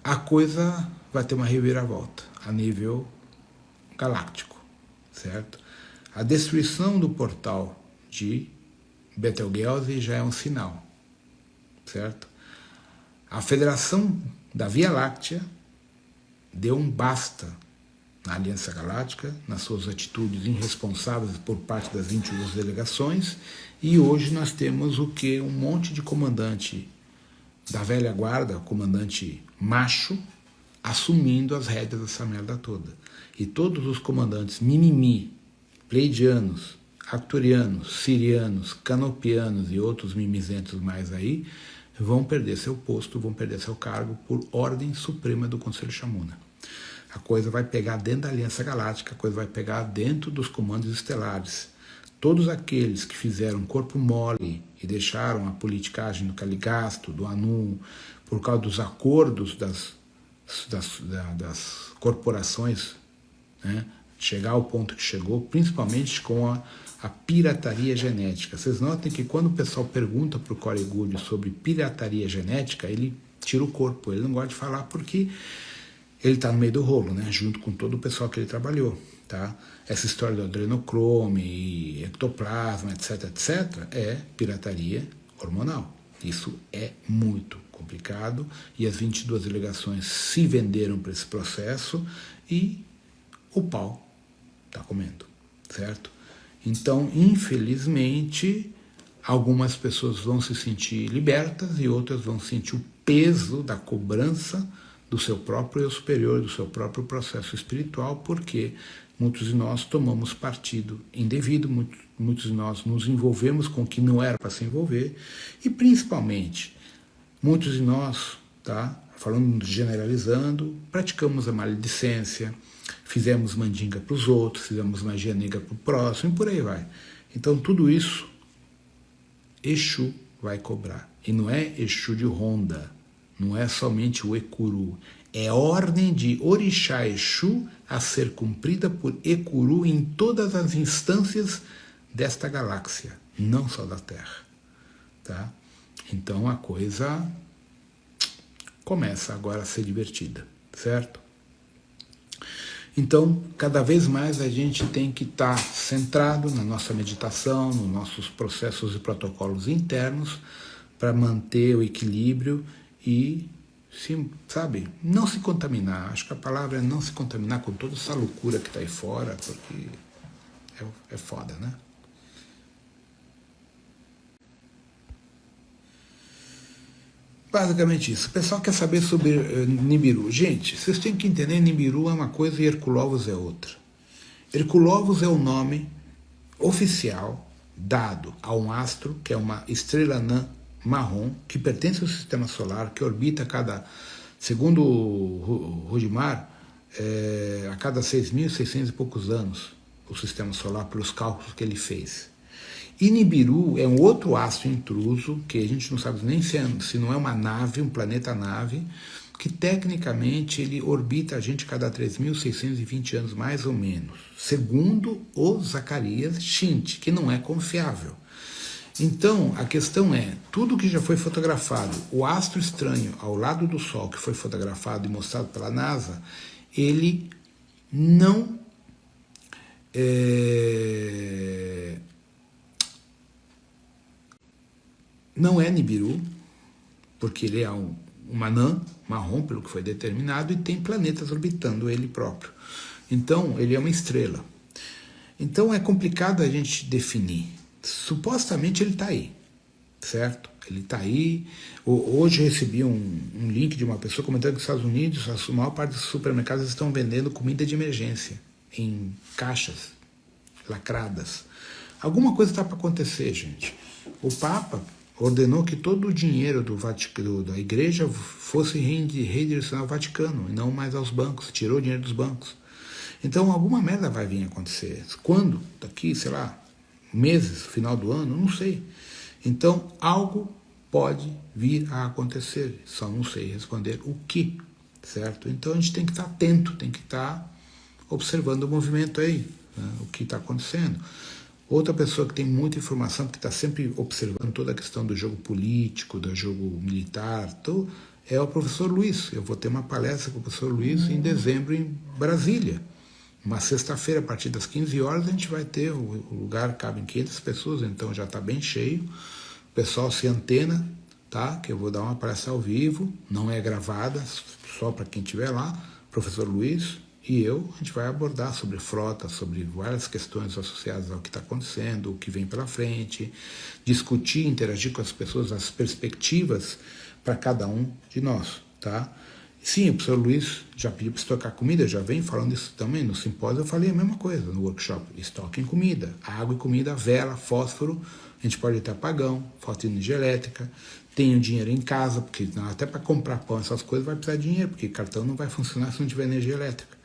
a coisa vai ter uma reviravolta a nível galáctico, certo? A destruição do portal de Betelgeuse já é um sinal, certo? A Federação da Via Láctea deu um basta na Aliança Galáctica, nas suas atitudes irresponsáveis por parte das 22 delegações, e hoje nós temos o que? Um monte de comandante da velha guarda, comandante macho, assumindo as rédeas dessa merda toda. E todos os comandantes mimimi, pleidianos, arcturianos, sirianos, canopianos e outros mimizentos mais aí, vão perder seu posto, vão perder seu cargo por ordem suprema do Conselho Chamuna. A coisa vai pegar dentro da Aliança Galáctica, a coisa vai pegar dentro dos comandos estelares. Todos aqueles que fizeram corpo mole e deixaram a politicagem do Caligasto, do Anu, por causa dos acordos das corporações, né, chegar ao ponto que chegou, principalmente com a pirataria genética. Vocês notem que quando o pessoal pergunta para o Corey Goode sobre pirataria genética, ele tira o corpo, ele não gosta de falar porque ele está no meio do rolo, né? Junto com todo o pessoal que ele trabalhou. Tá? Essa história do adrenocrome, ectoplasma, etc, etc, é pirataria hormonal. Isso é muito complicado e as 22 delegações se venderam para esse processo e o pau está comendo, certo? Então, infelizmente, algumas pessoas vão se sentir libertas e outras vão sentir o peso da cobrança do seu próprio eu superior, do seu próprio processo espiritual, porque muitos de nós tomamos partido indevido, muitos de nós nos envolvemos com o que não era para se envolver, e principalmente, muitos de nós, tá, falando generalizando, praticamos a maledicência, fizemos mandinga para os outros, fizemos magia negra para o próximo, e por aí vai. Então tudo isso, Exu vai cobrar. E não é Exu de Honda, não é somente o Ekuru, é ordem de Orixá Exu a ser cumprida por Ekuru em todas as instâncias desta galáxia, não só da Terra. Tá? Então a coisa começa agora a ser divertida, certo? Então, cada vez mais a gente tem que estar centrado na nossa meditação, nos nossos processos e protocolos internos, para manter o equilíbrio e, sabe, não se contaminar. Acho que a palavra é não se contaminar com toda essa loucura que está aí fora, porque é foda, né? Basicamente isso. O pessoal quer saber sobre Nibiru. Gente, vocês têm que entender, Nibiru é uma coisa e Herculovus é outra. Herculovus é o nome oficial dado a um astro, que é uma estrela anã marrom, que pertence ao sistema solar, que orbita segundo o Rudimar, a cada 6.600 e poucos anos, o sistema solar, pelos cálculos que ele fez. E Nibiru é um outro astro intruso, que a gente não sabe nem se não é uma nave, um planeta-nave, que tecnicamente ele orbita a gente cada 3.620 anos, mais ou menos, segundo o Zacarias Schint, que não é confiável. Então, a questão é, tudo que já foi fotografado, o astro estranho ao lado do Sol, que foi fotografado e mostrado pela NASA, ele não é Nibiru, porque ele é um anã marrom, pelo que foi determinado, e tem planetas orbitando ele próprio. Então, ele é uma estrela. Então, é complicado a gente definir. Supostamente ele está aí, certo? Ele está aí. Hoje eu recebi um link de uma pessoa comentando que nos Estados Unidos a maior parte dos supermercados estão vendendo comida de emergência em caixas lacradas. Alguma coisa está para acontecer, gente. O Papa ordenou que todo o dinheiro da igreja fosse redirecionado ao Vaticano e não mais aos bancos, tirou o dinheiro dos bancos. Então alguma merda vai vir acontecer. Quando? Daqui, sei lá, meses, final do ano, não sei. Então algo pode vir a acontecer, só não sei responder o que, certo? Então a gente tem que estar atento, tem que estar observando o movimento aí, né, o que está acontecendo. Outra pessoa que tem muita informação, que está sempre observando toda a questão do jogo político, do jogo militar, é o professor Luiz. Eu vou ter uma palestra com o professor Luiz em dezembro em Brasília. Uma sexta-feira, a partir das 15 horas, a gente vai ter, o lugar cabe em 500 pessoas, então já está bem cheio. O pessoal se antena, tá? Que eu vou dar uma palestra ao vivo, não é gravada, só para quem estiver lá. Professor Luiz e eu, a gente vai abordar sobre frota, sobre várias questões associadas ao que está acontecendo, o que vem pela frente, discutir, interagir com as pessoas, as perspectivas para cada um de nós, tá? Sim, o professor Luiz já pediu para estocar comida, já vem falando isso também. No simpósio eu falei a mesma coisa no workshop. Estoquem comida, água e comida, vela, fósforo, a gente pode ter apagão, falta de energia elétrica, tenham dinheiro em casa, porque até para comprar pão, essas coisas vai precisar de dinheiro, porque cartão não vai funcionar se não tiver energia elétrica.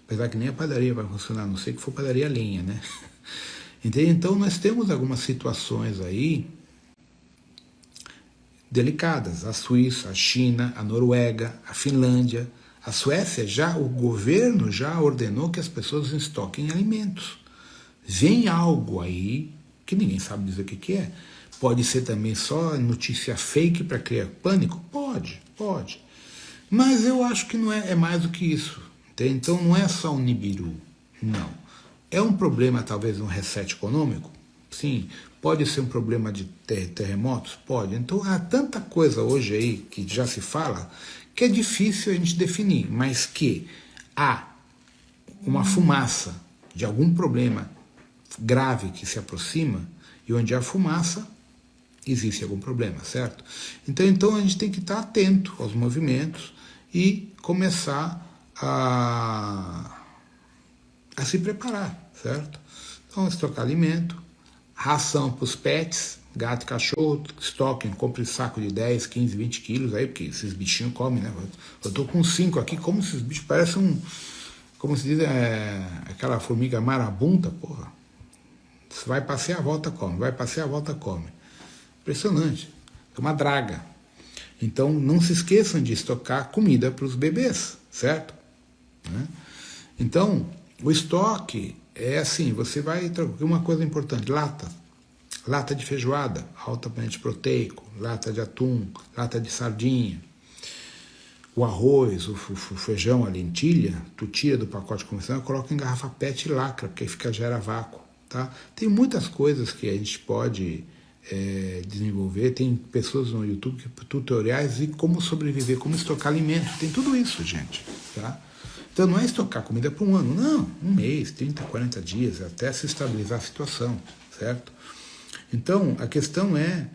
Apesar que nem a padaria vai funcionar, a não sei que for padaria a lenha, né? Entende? Então nós temos algumas situações aí delicadas. A Suíça, a China, a Noruega, a Finlândia, a Suécia, o governo já ordenou que as pessoas estoquem alimentos. Vem algo aí que ninguém sabe dizer o que é. Pode ser também só notícia fake para criar pânico? Pode. Mas eu acho que não é mais do que isso. Entende? Então não é só o Nibiru, não. É um problema, talvez, um reset econômico? Sim. Pode ser um problema de terremotos? Pode. Então há tanta coisa hoje aí que já se fala que é difícil a gente definir, mas que há uma fumaça de algum problema grave que se aproxima, e onde há fumaça, existe algum problema, certo? Então a gente tem que estar atento aos movimentos e começar a se preparar, certo? Então, estocar alimento, ração para os pets, gato e cachorro, estoquem, compre saco de 10, 15, 20 quilos aí, porque esses bichinhos comem, né? Eu tô com 5 aqui, como esses bichos parecem como se diz, aquela formiga marabunta, porra. Você vai passear, volta, come, vai passear, volta, come. Impressionante, é uma draga. Então não se esqueçam de estocar comida para os bebês, certo? Então, o estoque é assim, você vai... Uma coisa importante, lata de feijoada, altamente proteico, lata de atum, lata de sardinha, o arroz, o feijão, a lentilha, tu tira do pacote convencional, coloca em garrafa PET e lacra, porque gera vácuo. Tá? Tem muitas coisas que a gente pode desenvolver, tem pessoas no YouTube que tutoriais de como sobreviver, como estocar alimento, tem tudo isso, gente. Tá? Então não é estocar comida por um ano, não, um mês, 30, 40 dias, até se estabilizar a situação, certo? Então a questão é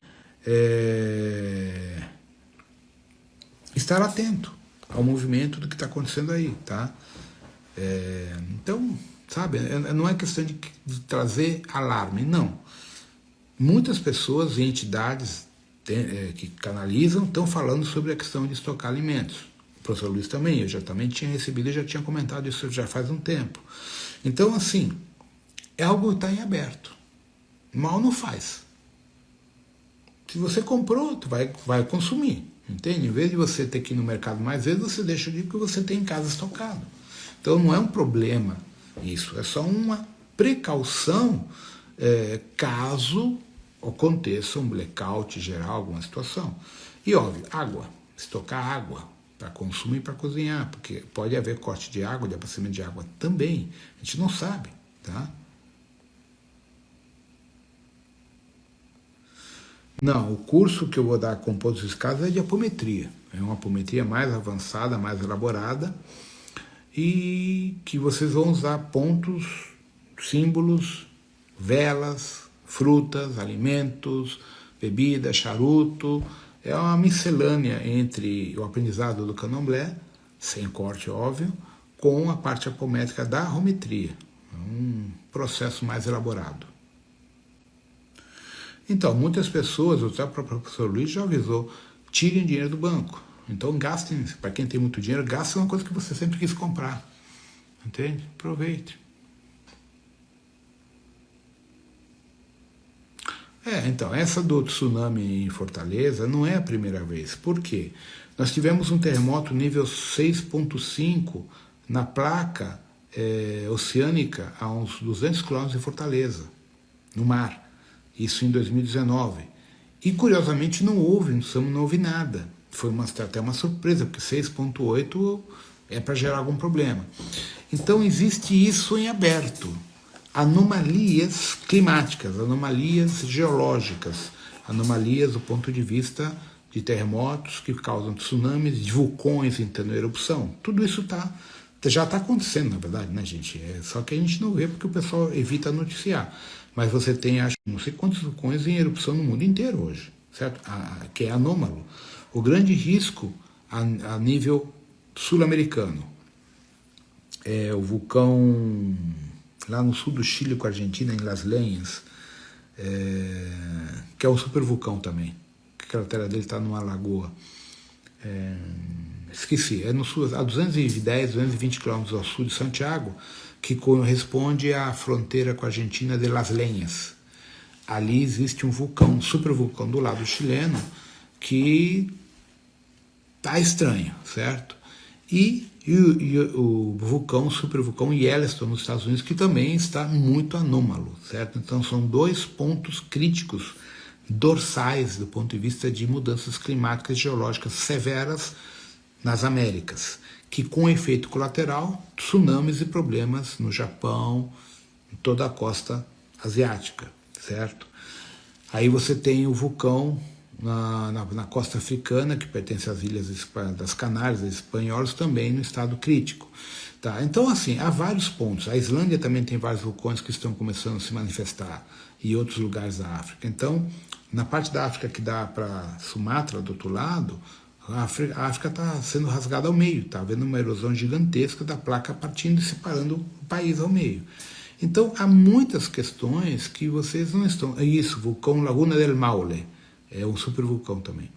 estar atento ao movimento do que está acontecendo aí, tá? Então, sabe, não é questão de trazer alarme, não. Muitas pessoas e entidades que canalizam estão falando sobre a questão de estocar alimentos. O professor Luiz também, eu já também tinha recebido e já tinha comentado isso já faz um tempo. Então, assim, é algo que está em aberto. Mal não faz. Se você comprou, tu vai consumir, entende? Em vez de você ter que ir no mercado mais vezes, você deixa de que você tem em casa estocado. Então não é um problema isso, é só uma precaução caso aconteça um blackout geral, alguma situação. E óbvio, água, estocar água para consumir e para cozinhar, porque pode haver corte de água, de abastecimento de água também, a gente não sabe, tá? Não, o curso que eu vou dar com pontos escasos é de apometria. É uma apometria mais avançada, mais elaborada, e que vocês vão usar pontos, símbolos, velas, frutas, alimentos, bebida, charuto. É uma miscelânea entre o aprendizado do candomblé, sem corte óbvio, com a parte apométrica da arometria. É um processo mais elaborado. Então, muitas pessoas, o próprio professor Luiz já avisou, tirem dinheiro do banco. Então gastem, para quem tem muito dinheiro, gastem uma coisa que você sempre quis comprar. Entende? Aproveite. Então, essa do tsunami em Fortaleza não é a primeira vez. Por quê? Nós tivemos um terremoto nível 6.5 na placa oceânica a uns 200 quilômetros de Fortaleza, no mar. Isso em 2019. E curiosamente não houve nada. Foi até uma surpresa, porque 6.8 é para gerar algum problema. Então existe isso em aberto. Anomalias climáticas, anomalias geológicas, anomalias do ponto de vista de terremotos que causam tsunamis, de vulcões entrando em erupção. Tudo isso já está acontecendo, na verdade, né, gente? Só que a gente não vê porque o pessoal evita noticiar. Mas você tem, acho, não sei quantos vulcões em erupção no mundo inteiro hoje, certo? Que é anômalo. O grande risco a nível sul-americano é o vulcão lá no sul do Chile com a Argentina, em Las Leñas, que é um supervulcão também. A cratera dele está numa lagoa. Esqueci, é no sul, a 210, 220 quilômetros ao sul de Santiago, que corresponde à fronteira com a Argentina de Las Leñas. Ali existe um vulcão, um supervulcão do lado chileno, que está estranho, certo? E o vulcão, o supervulcão Yellowstone nos Estados Unidos, que também está muito anômalo, certo? Então são dois pontos críticos dorsais do ponto de vista de mudanças climáticas e geológicas severas nas Américas, que com efeito colateral, tsunamis e problemas no Japão, em toda a costa asiática, certo? Aí você tem o vulcão na costa africana, que pertence às ilhas das Canárias, espanhóis, também no estado crítico. Tá? Então, assim, há vários pontos. A Islândia também tem vários vulcões que estão começando a se manifestar, e outros lugares da África. Então, na parte da África que dá para Sumatra, do outro lado, a África está sendo rasgada ao meio, está havendo uma erosão gigantesca da placa partindo e separando o país ao meio. Então, há muitas questões que vocês não estão... Isso, vulcão Laguna del Maule, é um supervulcão também.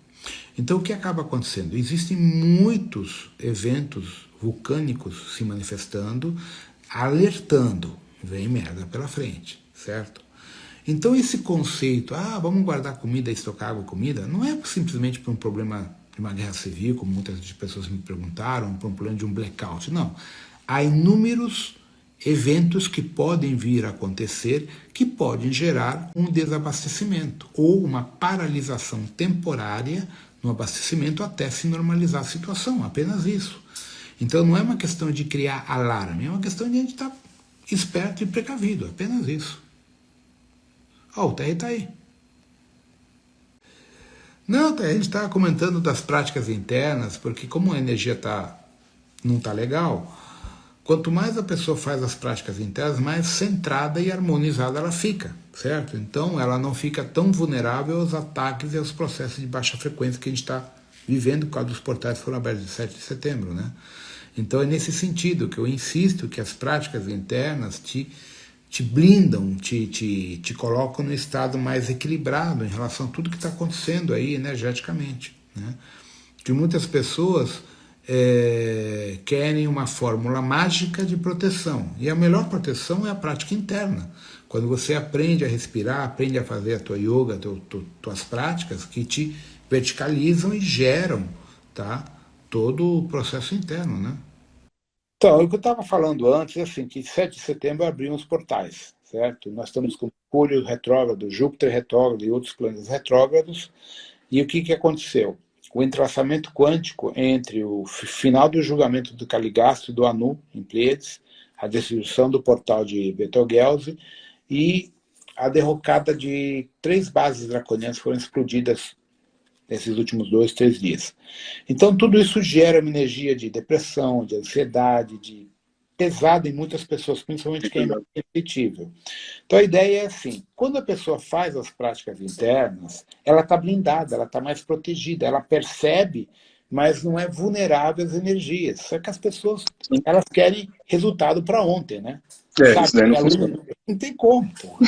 Então, o que acaba acontecendo? Existem muitos eventos vulcânicos se manifestando, alertando, vem merda pela frente, certo? Então, esse conceito, vamos guardar comida, estocar água e comida, não é simplesmente por um problema de uma guerra civil, como muitas pessoas me perguntaram, por um problema de um blackout, não. Há inúmeros eventos que podem vir a acontecer que podem gerar um desabastecimento ou uma paralisação temporária no abastecimento até se normalizar a situação, apenas isso. Então não é uma questão de criar alarme, é uma questão de a gente estar esperto e precavido, apenas isso. O TR está aí. Não, a gente está comentando das práticas internas, porque como a energia não está legal, quanto mais a pessoa faz as práticas internas, mais centrada e harmonizada ela fica, certo? Então ela não fica tão vulnerável aos ataques e aos processos de baixa frequência que a gente está vivendo, por causa dos portais que foram abertos de 7 de setembro, né? Então é nesse sentido que eu insisto que as práticas internas te blindam, te colocam no estado mais equilibrado em relação a tudo que está acontecendo aí energeticamente, né? Que muitas pessoas querem uma fórmula mágica de proteção, e a melhor proteção é a prática interna. Quando você aprende a respirar, aprende a fazer a tua yoga, tuas práticas que te verticalizam e geram, tá, todo o processo interno, né? Então, o que eu estava falando antes é assim, que 7 de setembro abriam os portais, certo? Nós estamos com Mercúrio retrógrado, Júpiter retrógrado e outros planetas retrógrados, e o que aconteceu? O entrelaçamento quântico entre o final do julgamento do Caligastro e do Anu, em Pleiades, a destruição do portal de Betelgeuse e a derrocada de 3 bases draconianas foram explodidas nesses últimos 2, 3 dias. Então, tudo isso gera uma energia de depressão, de ansiedade, de pesado em muitas pessoas, principalmente quem é mais sensível. Então, a ideia é assim, quando a pessoa faz as práticas internas, ela está blindada, ela está mais protegida, ela percebe, mas não é vulnerável às energias. Só que as pessoas, elas querem resultado para ontem, né? Sabe? Isso daí não funciona. Não tem como, porra.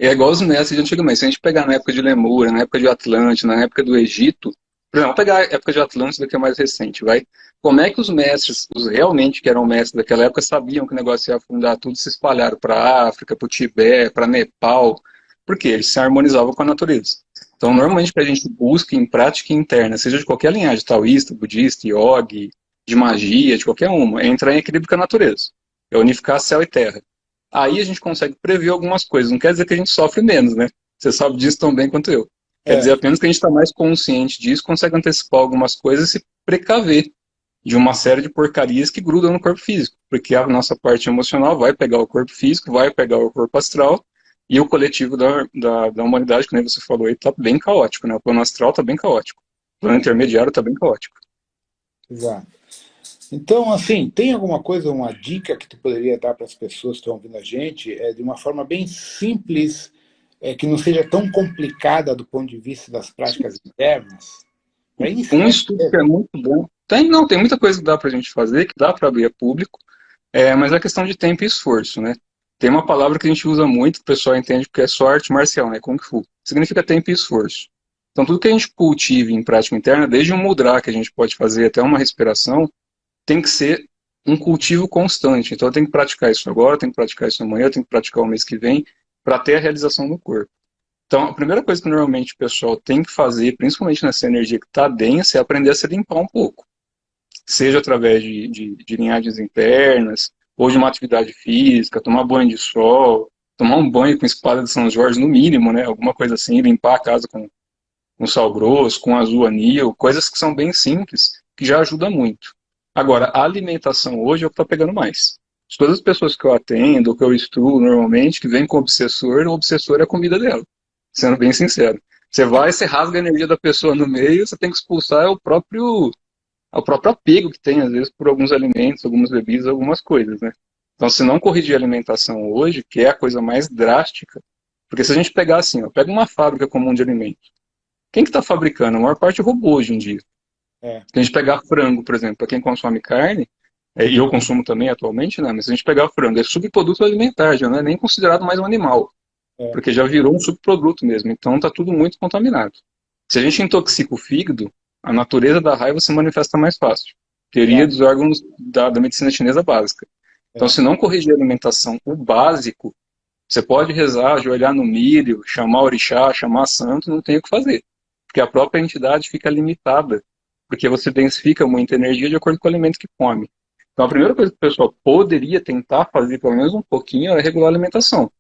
É igual os mestres de antigamente. Se a gente pegar na época de Lemúria, na época de Atlântida, na época do Egito, por exemplo, vamos pegar a época de Atlântida, que é mais recente, vai? Como é que os mestres, os realmente que eram mestres daquela época, sabiam que o negócio ia afundar tudo, se espalharam para a África, para o Tibete, para Nepal? Por quê? Eles se harmonizavam com a natureza. Então, normalmente, que a gente busca em prática interna, seja de qualquer linhagem, taoísta, budista, yogi, de magia, de qualquer uma, é entrar em equilíbrio com a natureza. É unificar céu e terra. Aí a gente consegue prever algumas coisas. Não quer dizer que a gente sofre menos, né? Você sabe disso tão bem quanto eu. Quer dizer apenas que a gente está mais consciente disso, consegue antecipar algumas coisas e se precaver de uma série de porcarias que grudam no corpo físico. Porque a nossa parte emocional vai pegar o corpo físico, vai pegar o corpo astral, e o coletivo da humanidade, que nem você falou aí, está bem caótico, né? O plano astral está bem caótico. O plano intermediário está bem caótico. Exato. Então, assim, tem alguma coisa, uma dica que tu poderia dar para as pessoas que estão ouvindo a gente, de uma forma bem simples, que não seja tão complicada do ponto de vista das práticas internas? Um estudo que é muito bom. Tem muita coisa que dá para a gente fazer, que dá para abrir a público, mas é questão de tempo e esforço, né? Tem uma palavra que a gente usa muito, que o pessoal entende porque é só arte marcial, né? Kung Fu. Significa tempo e esforço. Então, tudo que a gente cultive em prática interna, desde um mudra que a gente pode fazer até uma respiração, tem que ser um cultivo constante. Então eu tenho que praticar isso agora, eu tenho que praticar isso amanhã, eu tenho que praticar o mês que vem, para ter a realização do corpo. Então a primeira coisa que normalmente o pessoal tem que fazer, principalmente nessa energia que está densa, é aprender a se limpar um pouco. Seja através de linhagens internas, ou de uma atividade física, tomar banho de sol, tomar um banho com espada de São Jorge no mínimo, né? Alguma coisa assim, limpar a casa com com sal grosso, com azul anil, coisas que são bem simples, que já ajuda muito. Agora, a alimentação hoje é o que está pegando mais. Todas as pessoas que eu atendo, que eu estudo normalmente, que vêm com o obsessor é a comida dela. Sendo bem sincero. Você vai, você rasga a energia da pessoa no meio, você tem que expulsar é o próprio apego que tem, às vezes, por alguns alimentos, algumas bebidas, algumas coisas, né? Então, se não corrigir a alimentação hoje, que é a coisa mais drástica, porque se a gente pegar assim, ó, pega uma fábrica comum de alimentos, quem que está fabricando? A maior parte é robô hoje em dia. É, Se a gente pegar frango, por exemplo, para quem consome carne, e eu consumo também atualmente, né? Mas se a gente pegar frango, é subproduto alimentar, já não é nem considerado mais um animal, é, porque já virou um subproduto mesmo. Então está tudo muito contaminado. Se a gente intoxica o fígado, a natureza da raiva se manifesta mais fácil. Teoria exato. dos órgãos da medicina chinesa básica. Então, É, se não corrigir a alimentação, o básico, você pode rezar, ajoelhar no milho, chamar orixá, chamar santo, não tem o que fazer. Porque a própria entidade fica limitada, porque você densifica muita energia de acordo com o alimento que come. Então, a primeira coisa que o pessoal poderia tentar fazer, pelo menos um pouquinho, é regular a alimentação.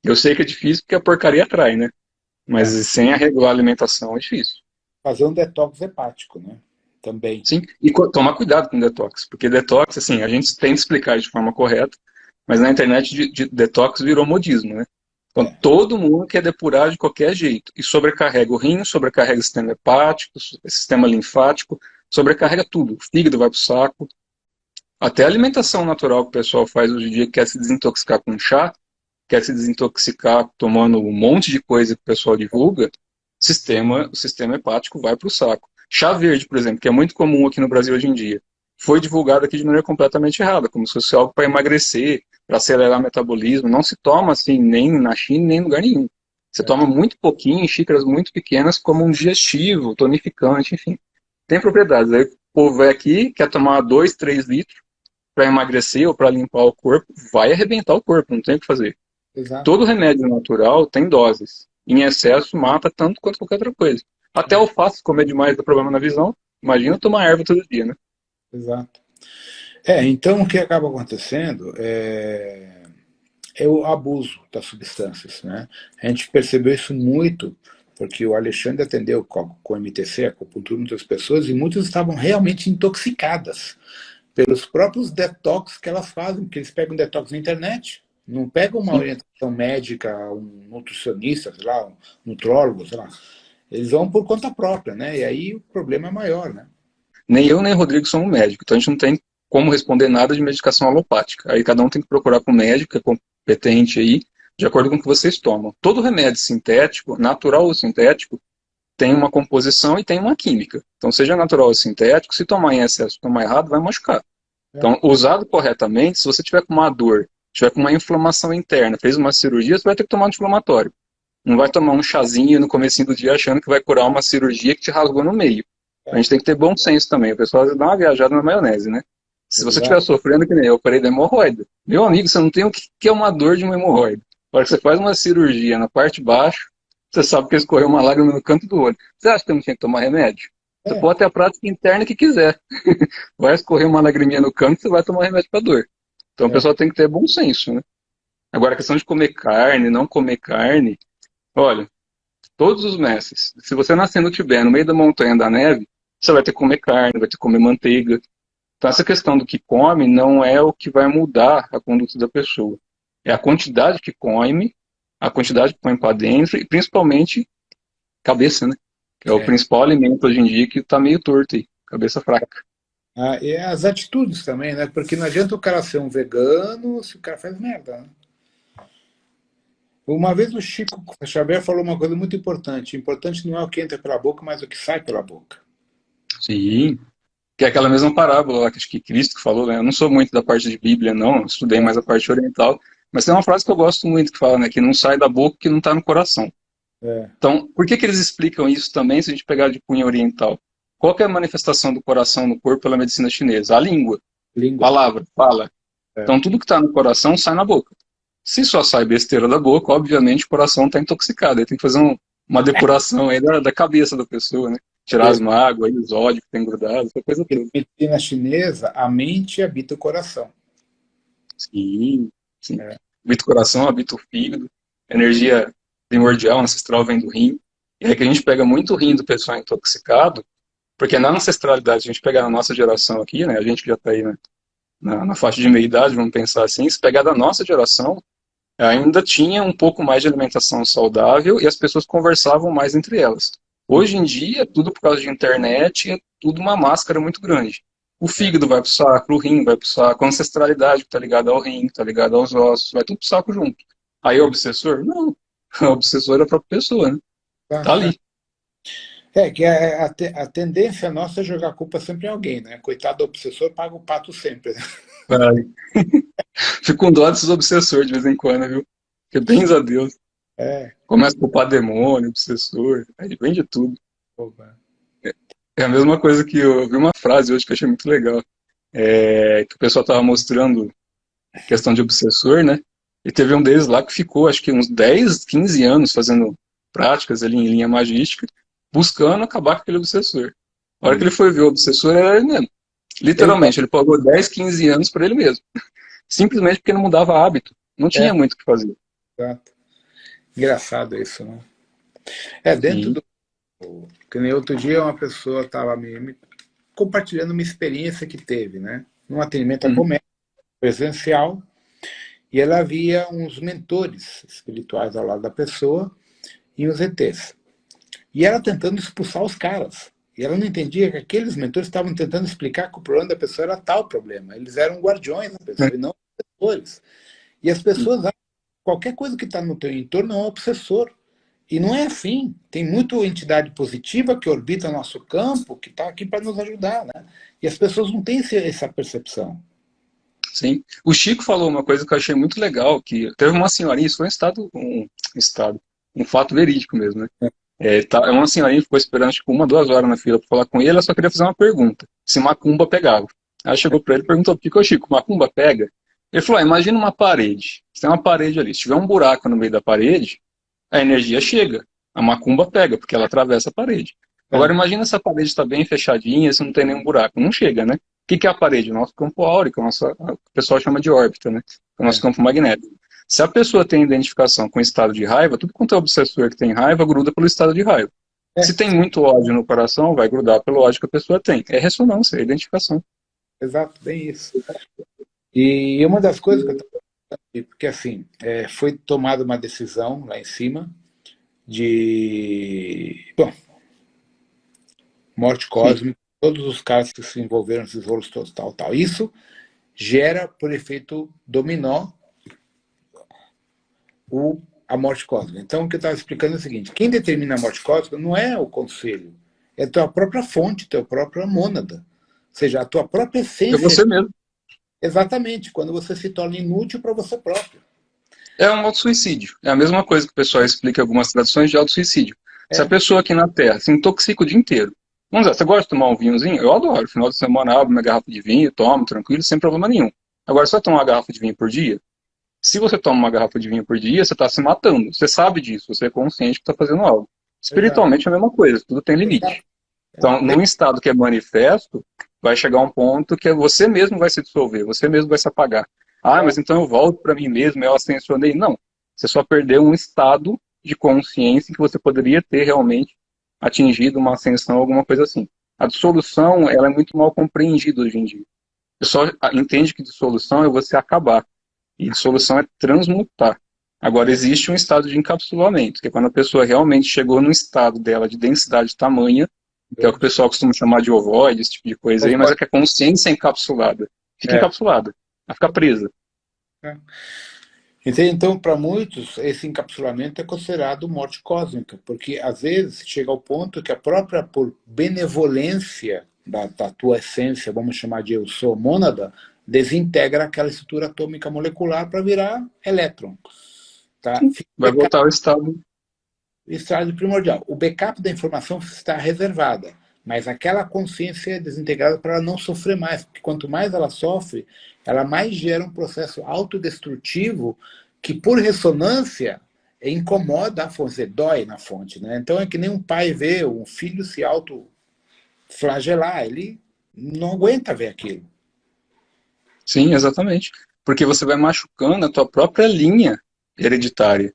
Eu sei que é difícil porque a porcaria atrai, né? Mas é. sem a regular a alimentação é difícil. Fazer um detox hepático, né? Também. Sim, e tomar cuidado com detox, porque detox, assim, a gente tem que explicar de forma correta, mas na internet de detox virou modismo, né? Então É, todo mundo quer depurar de qualquer jeito, e sobrecarrega o rim, sobrecarrega o sistema hepático, o sistema linfático, sobrecarrega tudo, o fígado vai pro saco, até a alimentação natural que o pessoal faz hoje em dia, quer se desintoxicar com chá, quer se desintoxicar tomando um monte de coisa que o pessoal divulga, o sistema hepático vai para o saco. Chá verde, por exemplo, que é muito comum aqui no Brasil hoje em dia, foi divulgado aqui de maneira completamente errada, como se fosse algo para emagrecer, para acelerar o metabolismo. Não se toma assim nem na China, nem em lugar nenhum. Você é, toma muito pouquinho, em xícaras muito pequenas, como um digestivo, tonificante, enfim. Tem propriedades. Aí o povo vai aqui, quer tomar 2, 3 litros para emagrecer ou para limpar o corpo, vai arrebentar o corpo, não tem o que fazer. exato. Todo remédio natural tem doses. Em excesso mata tanto quanto qualquer outra coisa. Até É, alface, comer demais dá problema na visão. Imagina tomar erva todo dia, né? exato. Então o que acaba acontecendo é o abuso das substâncias, né? A gente percebeu isso muito porque o Alexandre atendeu com MTC, acupuntura, muitas pessoas, e muitas estavam realmente intoxicadas pelos próprios detox que elas fazem, porque eles pegam detox na internet, não pegam uma Sim. orientação médica, um nutricionista, sei lá, um nutrólogo, sei lá. Eles vão por conta própria, né? E aí o problema é maior, né? Nem eu nem o Rodrigo somos médicos, então a gente não tem como responder nada de medicação alopática. Aí cada um tem que procurar com o médico, que é competente aí, de acordo com o que vocês tomam. Todo remédio sintético, natural ou sintético, tem uma composição e tem uma química. Então, seja natural ou sintético, se tomar em excesso, tomar errado, vai machucar. É, Então, usado corretamente, se você tiver com uma dor, tiver com uma inflamação interna, fez uma cirurgia, você vai ter que tomar anti-inflamatório. Não vai tomar um chazinho no comecinho do dia achando que vai curar uma cirurgia que te rasgou no meio. A é, gente tem que ter bom senso também. O pessoal dá uma viajada na maionese, né? Se você estiver exato. sofrendo, que nem eu falei da hemorroida. Meu amigo, você não tem o que é uma dor de uma hemorroida. Na hora que você faz uma cirurgia na parte de baixo, você sabe que escorreu uma lágrima no canto do olho. Você acha que não tinha que tomar remédio? Você É, pode ter a prática interna que quiser. Vai escorrer uma lagriminha no canto, você vai tomar remédio para dor. Então o é, pessoal tem que ter bom senso, né? Agora, a questão de comer carne, não comer carne, olha, todos os mestres, se você nascer no Tibete, no meio da montanha da neve, você vai ter que comer carne, vai ter que comer manteiga. Então, essa questão do que come não é o que vai mudar a conduta da pessoa. É a quantidade que come, a quantidade que põe para dentro e, principalmente, cabeça, né? Que é o é. principal alimento hoje em dia que está meio torto aí, cabeça fraca. Ah, e as atitudes também, né? Porque não adianta o cara ser um vegano se o cara faz merda, né? Uma vez o Chico Xavier falou uma coisa muito importante. Importante não é o que entra pela boca, mas o que sai pela boca. Sim, que é aquela mesma parábola lá que acho que Cristo falou, né? Eu não sou muito da parte de Bíblia, não, eu estudei É, mais a parte oriental, mas tem uma frase que eu gosto muito que fala, né? Que não sai da boca que não está no coração. é, Então, por que que eles explicam isso também se a gente pegar de cunho oriental? Qual que é a manifestação do coração no corpo pela medicina chinesa? A língua, língua. palavra, fala. É, Então, tudo que está no coração sai na boca. Se só sai besteira da boca, obviamente o coração está intoxicado. Aí tem que fazer uma depuração aí da cabeça da pessoa, né? Tirar as é. mágoas, os ódios que tem grudado, essa coisa E na toda. medicina chinesa, a mente habita o coração. Sim, sim. É, Habita o coração, habita o fígado. Energia primordial, ancestral vem do rim. E aí que a gente pega muito rim do pessoal intoxicado, porque na ancestralidade, se a gente pegar na nossa geração aqui, né, a gente que já está aí na faixa de meia idade, vamos pensar assim, se pegar da nossa geração, ainda tinha um pouco mais de alimentação saudável e as pessoas conversavam mais entre elas. Hoje em dia, tudo por causa de internet, é tudo uma máscara muito grande. O fígado vai pro saco, o rim vai pro saco, a ancestralidade que está ligada ao rim, está ligada aos ossos, vai tudo pro saco junto. Aí o obsessor? Não. O obsessor é a própria pessoa, né? Tá Tá ali. certo. Que a tendência nossa é jogar a culpa sempre em alguém, né? Coitado do obsessor, paga o pato sempre, né? Vai. Fico com dó desses obsessores de vez em quando, viu? Porque, bens a Deus, É, começa a culpar demônio, obsessor, aí vem de tudo. opa. É a mesma coisa que eu vi uma frase hoje que eu achei muito legal. Que o pessoal tava mostrando questão de obsessor, né? E teve um deles lá que ficou, acho que uns 10, 15 anos fazendo práticas ali em linha magística, buscando acabar com aquele obsessor. A hora que ele foi ver o obsessor, era ele mesmo. Eita, Literalmente, ele pagou 10, 15 anos para ele mesmo. Simplesmente porque não mudava hábito. Não é, tinha muito o que fazer. exato. Engraçado isso, né? Dentro Sim. do. Que nem outro dia uma pessoa estava me compartilhando uma experiência que teve, né? Num atendimento a Uhum. comércio presencial, e ela via uns mentores espirituais ao lado da pessoa e os ETs. E ela tentando expulsar os caras. E ela não entendia que aqueles mentores estavam tentando explicar que o problema da pessoa era tal problema. Eles eram guardiões da pessoa e não obsessores. E as pessoas acham que qualquer coisa que está no teu entorno é um obsessor. E não é assim. Tem muita entidade positiva que orbita nosso campo, que está aqui para nos ajudar. Né? E as pessoas não têm essa percepção. Sim. O Chico falou uma coisa que eu achei muito legal, que teve uma senhorinha, isso foi um fato verídico mesmo, né? É uma senhorinha que ficou esperando tipo 1, 2 horas na fila para falar com ele, ela só queria fazer uma pergunta, se macumba pegava. Aí chegou para ele e perguntou, por que, ô Chico, macumba pega? Ele falou, imagina uma parede, se tem uma parede ali, se tiver um buraco no meio da parede, a energia chega, a macumba pega, porque ela atravessa a parede. É, Agora imagina se a parede está bem fechadinha, se não tem nenhum buraco, não chega, né? O que é a parede? O nosso campo áurico, o pessoal chama de órbita, né? O nosso é, campo magnético. Se a pessoa tem identificação com o estado de raiva, tudo quanto é obsessor que tem raiva, gruda pelo estado de raiva. é, Se tem muito ódio no coração, vai grudar pelo ódio que a pessoa tem. É ressonância, é identificação. exato, bem isso. E uma das coisas que eu estava. Porque assim, foi tomada uma decisão lá em cima de. Bom, morte Sim, cósmica, todos os casos que se envolveram nesses rolos todos, tal, tal. Isso gera, por efeito dominó, a morte cósmica. Então, o que eu estava explicando é o seguinte: quem determina a morte cósmica não é o conselho, é a tua própria fonte, tua própria mônada. Ou seja, a tua própria é essência. você mesmo. Exatamente, quando você se torna inútil para você próprio. É um auto-suicídio. É a mesma coisa que o pessoal explica em algumas tradições de auto-suicídio. Se a É, pessoa aqui na Terra se intoxica o dia inteiro, vamos dizer, você gosta de tomar um vinhozinho? Eu adoro. Final de semana, abro minha garrafa de vinho, tomo tranquilo, sem problema nenhum. Agora, você vai tomar uma garrafa de vinho por dia? Se você toma uma garrafa de vinho por dia, você está se matando. Você sabe disso, você é consciente que está fazendo algo. exato, Espiritualmente é a mesma coisa, tudo tem exato. limite. Então, num estado que é manifesto, vai chegar um ponto que você mesmo vai se dissolver, você mesmo vai se apagar. Ah, É, mas então eu volto para mim mesmo, eu ascensionei. Não, você só perdeu um estado de consciência que você poderia ter realmente atingido uma ascensão, alguma coisa assim. A dissolução, ela é muito mal compreendida hoje em dia. O pessoal entende que dissolução é você acabar. E dissolução é transmutar. Agora, é, existe um estado de encapsulamento, que é quando a pessoa realmente chegou no estado dela de densidade tamanha, que é o que o pessoal costuma chamar de ovoide, esse tipo de coisa aí, mas é que a consciência é encapsulada. Fica é, encapsulada. Ela fica presa. é. Então, para muitos, esse encapsulamento é considerado morte cósmica, porque às vezes chega ao ponto que a própria, por benevolência da tua essência, vamos chamar de eu sou mônada, desintegra aquela estrutura atômica molecular para virar elétron. Tá? Sim. Fica Vai voltar ao estado. estado primordial. O backup da informação está reservada, mas aquela consciência é desintegrada para ela não sofrer mais, porque quanto mais ela sofre, ela mais gera um processo autodestrutivo que, por ressonância, incomoda a fonte, dói na fonte. Né? Então é que nem um pai vê um filho se autoflagelar, ele não aguenta ver aquilo. Sim, exatamente. Porque você vai machucando a tua própria linha hereditária.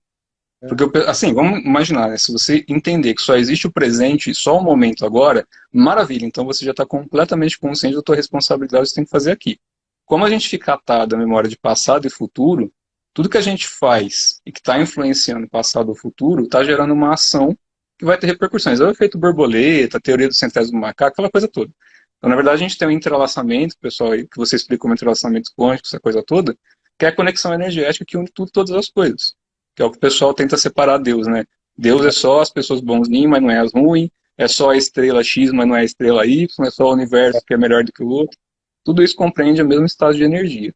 É. Porque, assim, vamos imaginar, né? Se você entender que só existe o presente, só o momento agora, maravilha. Então você já está completamente consciente da tua responsabilidade que você tem que fazer aqui. Como a gente fica atado à memória de passado e futuro, tudo que a gente faz e que está influenciando o passado ou futuro está gerando uma ação que vai ter repercussões. É o efeito borboleta, a teoria do centésimo macaco, aquela coisa toda. Então, na verdade, a gente tem um entrelaçamento, pessoal, aí, que você explica como entrelaçamento quântico, essa coisa toda, que é a conexão energética que une tudo, todas as coisas. Que é o que o pessoal tenta separar Deus, né? Deus é só as pessoas bonzinhas, mas não é as ruins. É só a estrela X, mas não é a estrela Y. É só o universo que é melhor do que o outro. Tudo isso compreende o mesmo estado de energia.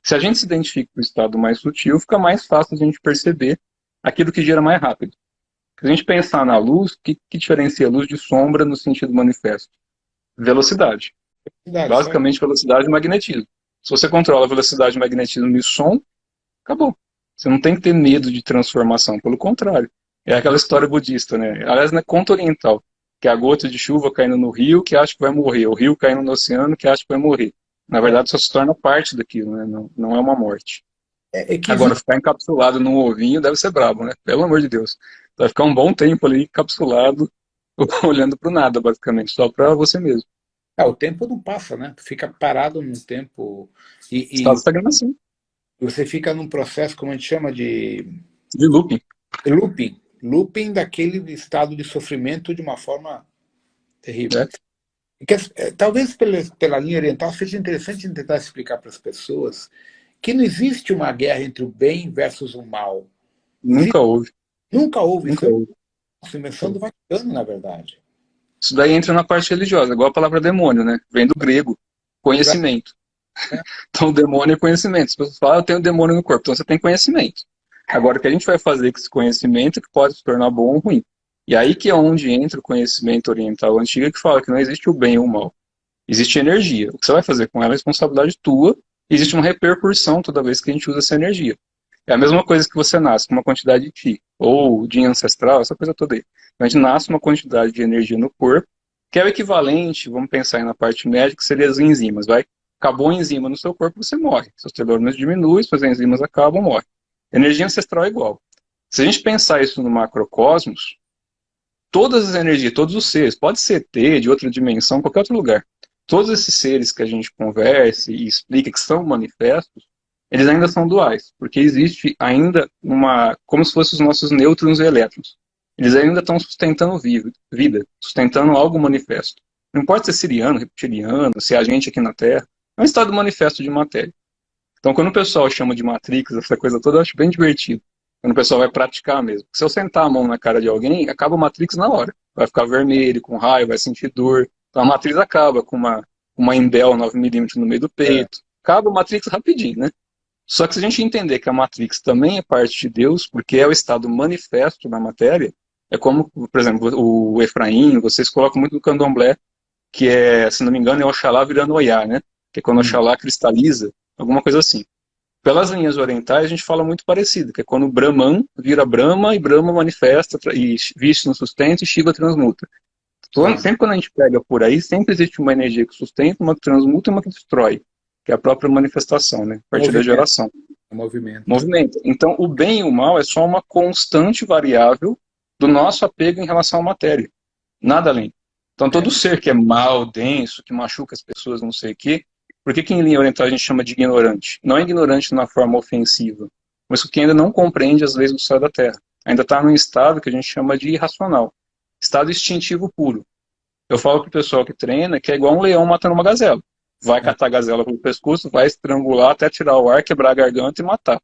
Se a gente se identifica com o estado mais sutil, fica mais fácil a gente perceber aquilo que gira mais rápido. Se a gente pensar na luz, o que diferencia a luz de sombra no sentido manifesto? Velocidade. Verdade, certo? Basicamente, velocidade e magnetismo. Se você controla a velocidade, magnetismo e som, acabou. Você não tem que ter medo de transformação, pelo contrário. É aquela história budista, né? Aliás, na conta oriental, que é a gota de chuva caindo no rio que acha que vai morrer, o rio caindo no oceano que acha que vai morrer. Na É, verdade, só se torna parte daquilo, né? Não, não é uma morte. é que Agora, existe, ficar encapsulado num ovinho deve ser brabo, né? Pelo amor de Deus. Vai ficar um bom tempo ali encapsulado, olhando para o nada, basicamente, só para você mesmo. o tempo não passa, né? Tu fica parado num tempo Estado e de estagnação, você fica num processo, como a gente chama de de looping. looping daquele estado de sofrimento de uma forma terrível. Né? Talvez pela linha oriental seja interessante tentar explicar para as pessoas que não existe uma guerra entre o bem versus o mal. Nunca houve, Nunca houve. Isso nunca é houve. uma invenção do Vaticano, na verdade. Isso daí entra na parte religiosa, igual a palavra demônio, né? Vem do grego, Exato. conhecimento. Então, o demônio é conhecimento. As pessoas falam, eu tenho demônio no corpo, então você tem conhecimento. Agora, o que a gente vai fazer com esse conhecimento que pode se tornar bom ou ruim? E aí que é onde entra o conhecimento oriental antigo que fala que não existe o bem e o mal. Existe energia. O que você vai fazer com ela é responsabilidade tua. Existe uma repercussão toda vez que a gente usa essa energia. É a mesma coisa que você nasce com uma quantidade de Qi, ou de ancestral, essa coisa toda aí. Então, a gente nasce uma quantidade de energia no corpo, que é o equivalente, vamos pensar aí na parte médica, que seria as enzimas, vai? Acabou a enzima no seu corpo, você morre. Seus telômeros diminuem, suas enzimas acabam, morre. Energia ancestral é igual. Se a gente pensar isso no macrocosmos, todas as energias, todos os seres, pode ser T, de outra dimensão, qualquer outro lugar. Todos esses seres que a gente conversa e explica que são manifestos, eles ainda são duais, porque existe ainda uma, como se fossem os nossos nêutrons e elétrons. Eles ainda estão sustentando vida, sustentando algo manifesto. Não importa se é siriano, reptiliano, se é a gente aqui na Terra, é um estado manifesto de matéria. Então, quando o pessoal chama de Matrix, essa coisa toda, eu acho bem divertido. Quando o pessoal vai praticar mesmo. Se eu sentar a mão na cara de alguém, acaba a Matrix na hora. Vai ficar vermelho, com raio, vai sentir dor. Então a Matrix acaba com uma Imbel 9mm no meio do É, peito. Acaba a Matrix rapidinho, né? Só que se a gente entender que a Matrix também é parte de Deus, porque é o estado manifesto da matéria, é como, por exemplo, o Efraim, vocês colocam muito no candomblé, que é, se não me engano, é Oxalá virando Oiá, né? Que é quando hum, Oxalá cristaliza, alguma coisa assim. Pelas linhas orientais, a gente fala muito parecido, que é quando Brahman vira Brahma e Brahma manifesta e Vishnu sustenta e Shiva transmuta. Então, tá. sempre quando a gente pega por aí, sempre existe uma energia que sustenta, uma que transmuta e uma que destrói, que é a própria manifestação, né? A partir da Movimento, geração. movimento. Movimento. Então, o bem e o mal é só uma constante variável do nosso apego em relação à matéria. Nada além. Então, É, todo ser que é mal, denso, que machuca as pessoas, não sei o quê, por que em linha oriental a gente chama de ignorante? Não é ignorante na forma ofensiva, mas que ainda não compreende as leis do céu e da terra. Ainda está num estado que a gente chama de irracional. Estado instintivo puro. Eu falo pro pessoal que treina que é igual um leão matando uma gazela. Vai é, catar a gazela pelo pescoço, vai estrangular até tirar o ar, quebrar a garganta e matar.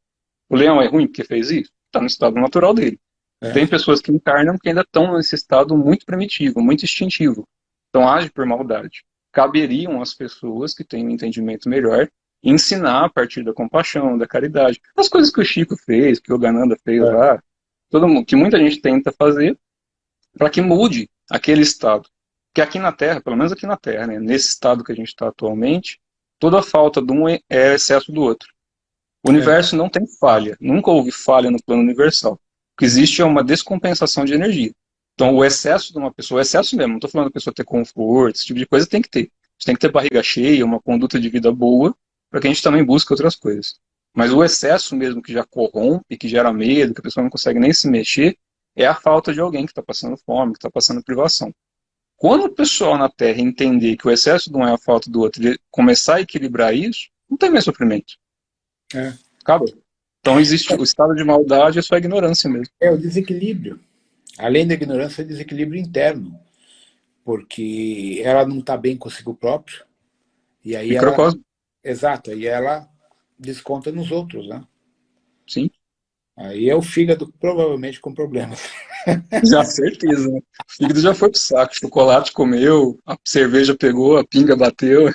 O leão é ruim porque fez isso? Está no estado natural dele. é. Tem pessoas que encarnam que ainda estão nesse estado muito primitivo, muito instintivo. Então age por maldade. Caberiam as pessoas que têm um entendimento melhor ensinar a partir da compaixão, da caridade. As coisas que o Chico fez, que o Gananda fez É. lá, todo mundo, que muita gente tenta fazer para que mude aquele estado. Que aqui na Terra, pelo menos aqui na Terra, né, nesse estado que a gente está atualmente, toda falta de um é excesso do outro. O É. universo não tem falha, nunca houve falha no plano universal. O que existe é uma descompensação de energia. Então, o excesso de uma pessoa, o excesso mesmo, não estou falando da pessoa ter conforto, esse tipo de coisa tem que ter. A gente tem que ter barriga cheia, uma conduta de vida boa, para que a gente também busque outras coisas. Mas o excesso mesmo que já corrompe, que gera medo, que a pessoa não consegue nem se mexer, é a falta de alguém que está passando fome, que está passando privação. Quando o pessoal na Terra entender que o excesso de um é a falta do outro, e começar a equilibrar isso, não tem mais sofrimento. É. Acabou. Então existe o estado de maldade, é só ignorância mesmo. É o desequilíbrio. Além da ignorância, é o desequilíbrio interno. Porque ela não está bem consigo próprio. E aí ela. Microcosmo, Exato, aí ela desconta nos outros, né? sim. Aí é o fígado provavelmente com problemas. Já certeza, né? O fígado já foi pro saco. Chocolate comeu, a cerveja pegou, a pinga bateu.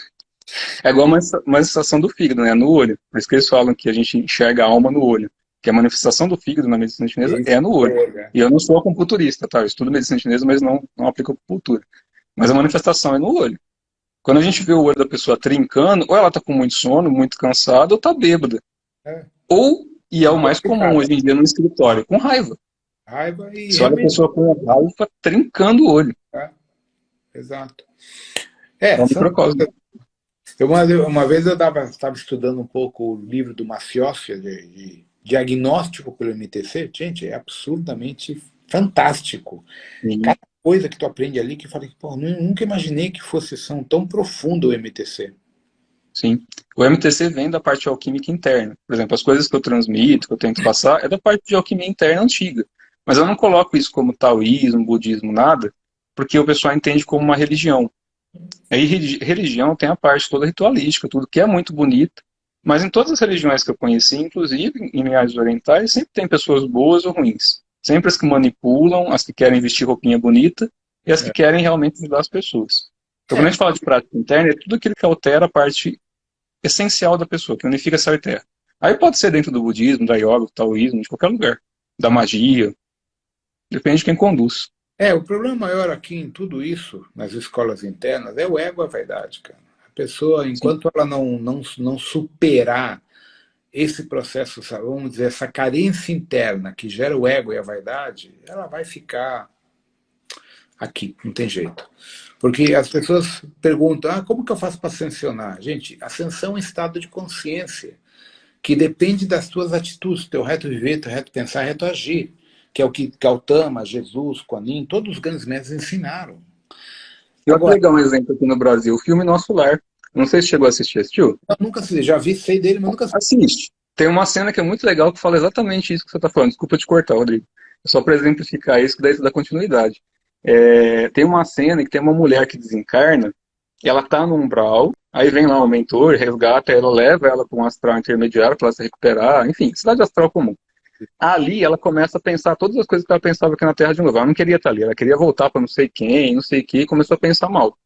É igual uma sensação do fígado, né? No olho. Por isso que eles falam que a gente enxerga a alma no olho. Que a manifestação do fígado na medicina chinesa Isso, é no olho. né? E eu não sou acupunturista, tá? Eu estudo medicina chinesa, mas não aplico acupuntura. Mas a manifestação é no olho. Quando a gente vê o olho da pessoa trincando, ou ela tá com muito sono, muito cansada, ou tá bêbada. É. Ou, e é o mais comum Intoxicada. hoje em dia no escritório, com raiva. Raiva e Você olha a realmente. pessoa com raiva trincando o olho. Tá? Exato. É um São. microcosmo. Uma vez eu estava estudando um pouco o livro do Maciossia, de diagnóstico pelo MTC. Gente, é absurdamente fantástico. Sim. Cada coisa que tu aprende ali que eu falei, pô, nunca imaginei que fosse tão profundo o MTC. Sim. O MTC vem da parte alquímica interna. Por exemplo, as coisas que eu transmito, que eu tento passar, é da parte de alquimia interna antiga. Mas eu não coloco isso como taoísmo, budismo, nada, porque o pessoal entende como uma religião. Aí religião tem a parte toda ritualística, tudo que é muito bonita, mas em todas as religiões que eu conheci, inclusive em linhagens orientais, sempre tem pessoas boas ou ruins. Sempre as que manipulam, as que querem vestir roupinha bonita e as que querem realmente ajudar as pessoas. Então, quando a gente fala de prática interna, é tudo aquilo que altera a parte essencial da pessoa, que unifica céu e terra. Aí pode ser dentro do budismo, da yoga, do taoísmo, de qualquer lugar. Da magia, depende de quem conduz. O problema maior aqui em tudo isso, nas escolas internas, é o ego, a vaidade, cara. A pessoa, Sim. enquanto ela não superar esse processo, vamos dizer, essa carência interna que gera o ego e a vaidade, ela vai ficar aqui, não tem jeito. Porque as pessoas perguntam, como que eu faço para ascensionar? Gente, ascensão é um estado de consciência que depende das tuas atitudes, teu reto viver, teu reto pensar, reto agir, que é o que Gautama, Jesus, Kuan Yin, todos os grandes mestres ensinaram. Eu vou Agora, pegar um exemplo aqui no Brasil, o filme Nosso Lar. Não sei se chegou a assistir, assistiu? eu nunca assisti, já vi, sei dele, mas nunca assisti. Assiste. Tem uma cena que é muito legal que fala exatamente isso que você está falando. Desculpa te cortar, Rodrigo. É só para exemplificar isso, que daí você dá continuidade. Tem uma cena que tem uma mulher que desencarna, e ela tá no umbral, aí vem lá o mentor, resgata ela, leva ela para um astral intermediário para ela se recuperar, enfim, cidade astral comum. Ali ela começa a pensar todas as coisas que ela pensava aqui na Terra de novo. Ela não queria estar ali, ela queria voltar para não sei quem, não sei o que, e começou a pensar mal.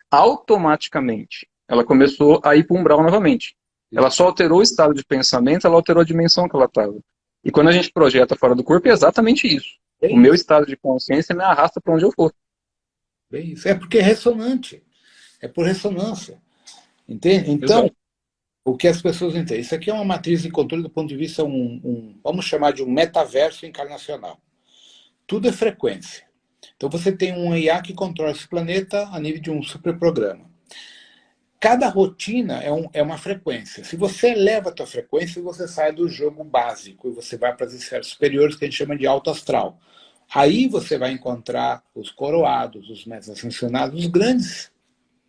Automaticamente, ela começou a ir para o umbral novamente. Ela só alterou o estado de pensamento, ela alterou a dimensão que ela estava. E quando a gente projeta fora do corpo, é exatamente isso. O meu estado de consciência me arrasta para onde eu for. Bem isso. É porque é ressonante. É por ressonância. Entende? Então, Exato. o que as pessoas entendem? Isso aqui é uma matriz de controle do ponto de vista, vamos chamar de um metaverso encarnacional. Tudo é frequência. Então você tem um IA que controla esse planeta a nível de um superprograma. Cada rotina é uma frequência. Se você eleva a tua frequência, você sai do jogo básico e você vai para as esferas superiores, que a gente chama de alto astral. Aí você vai encontrar os coroados, os mestres ascensionados, os grandes,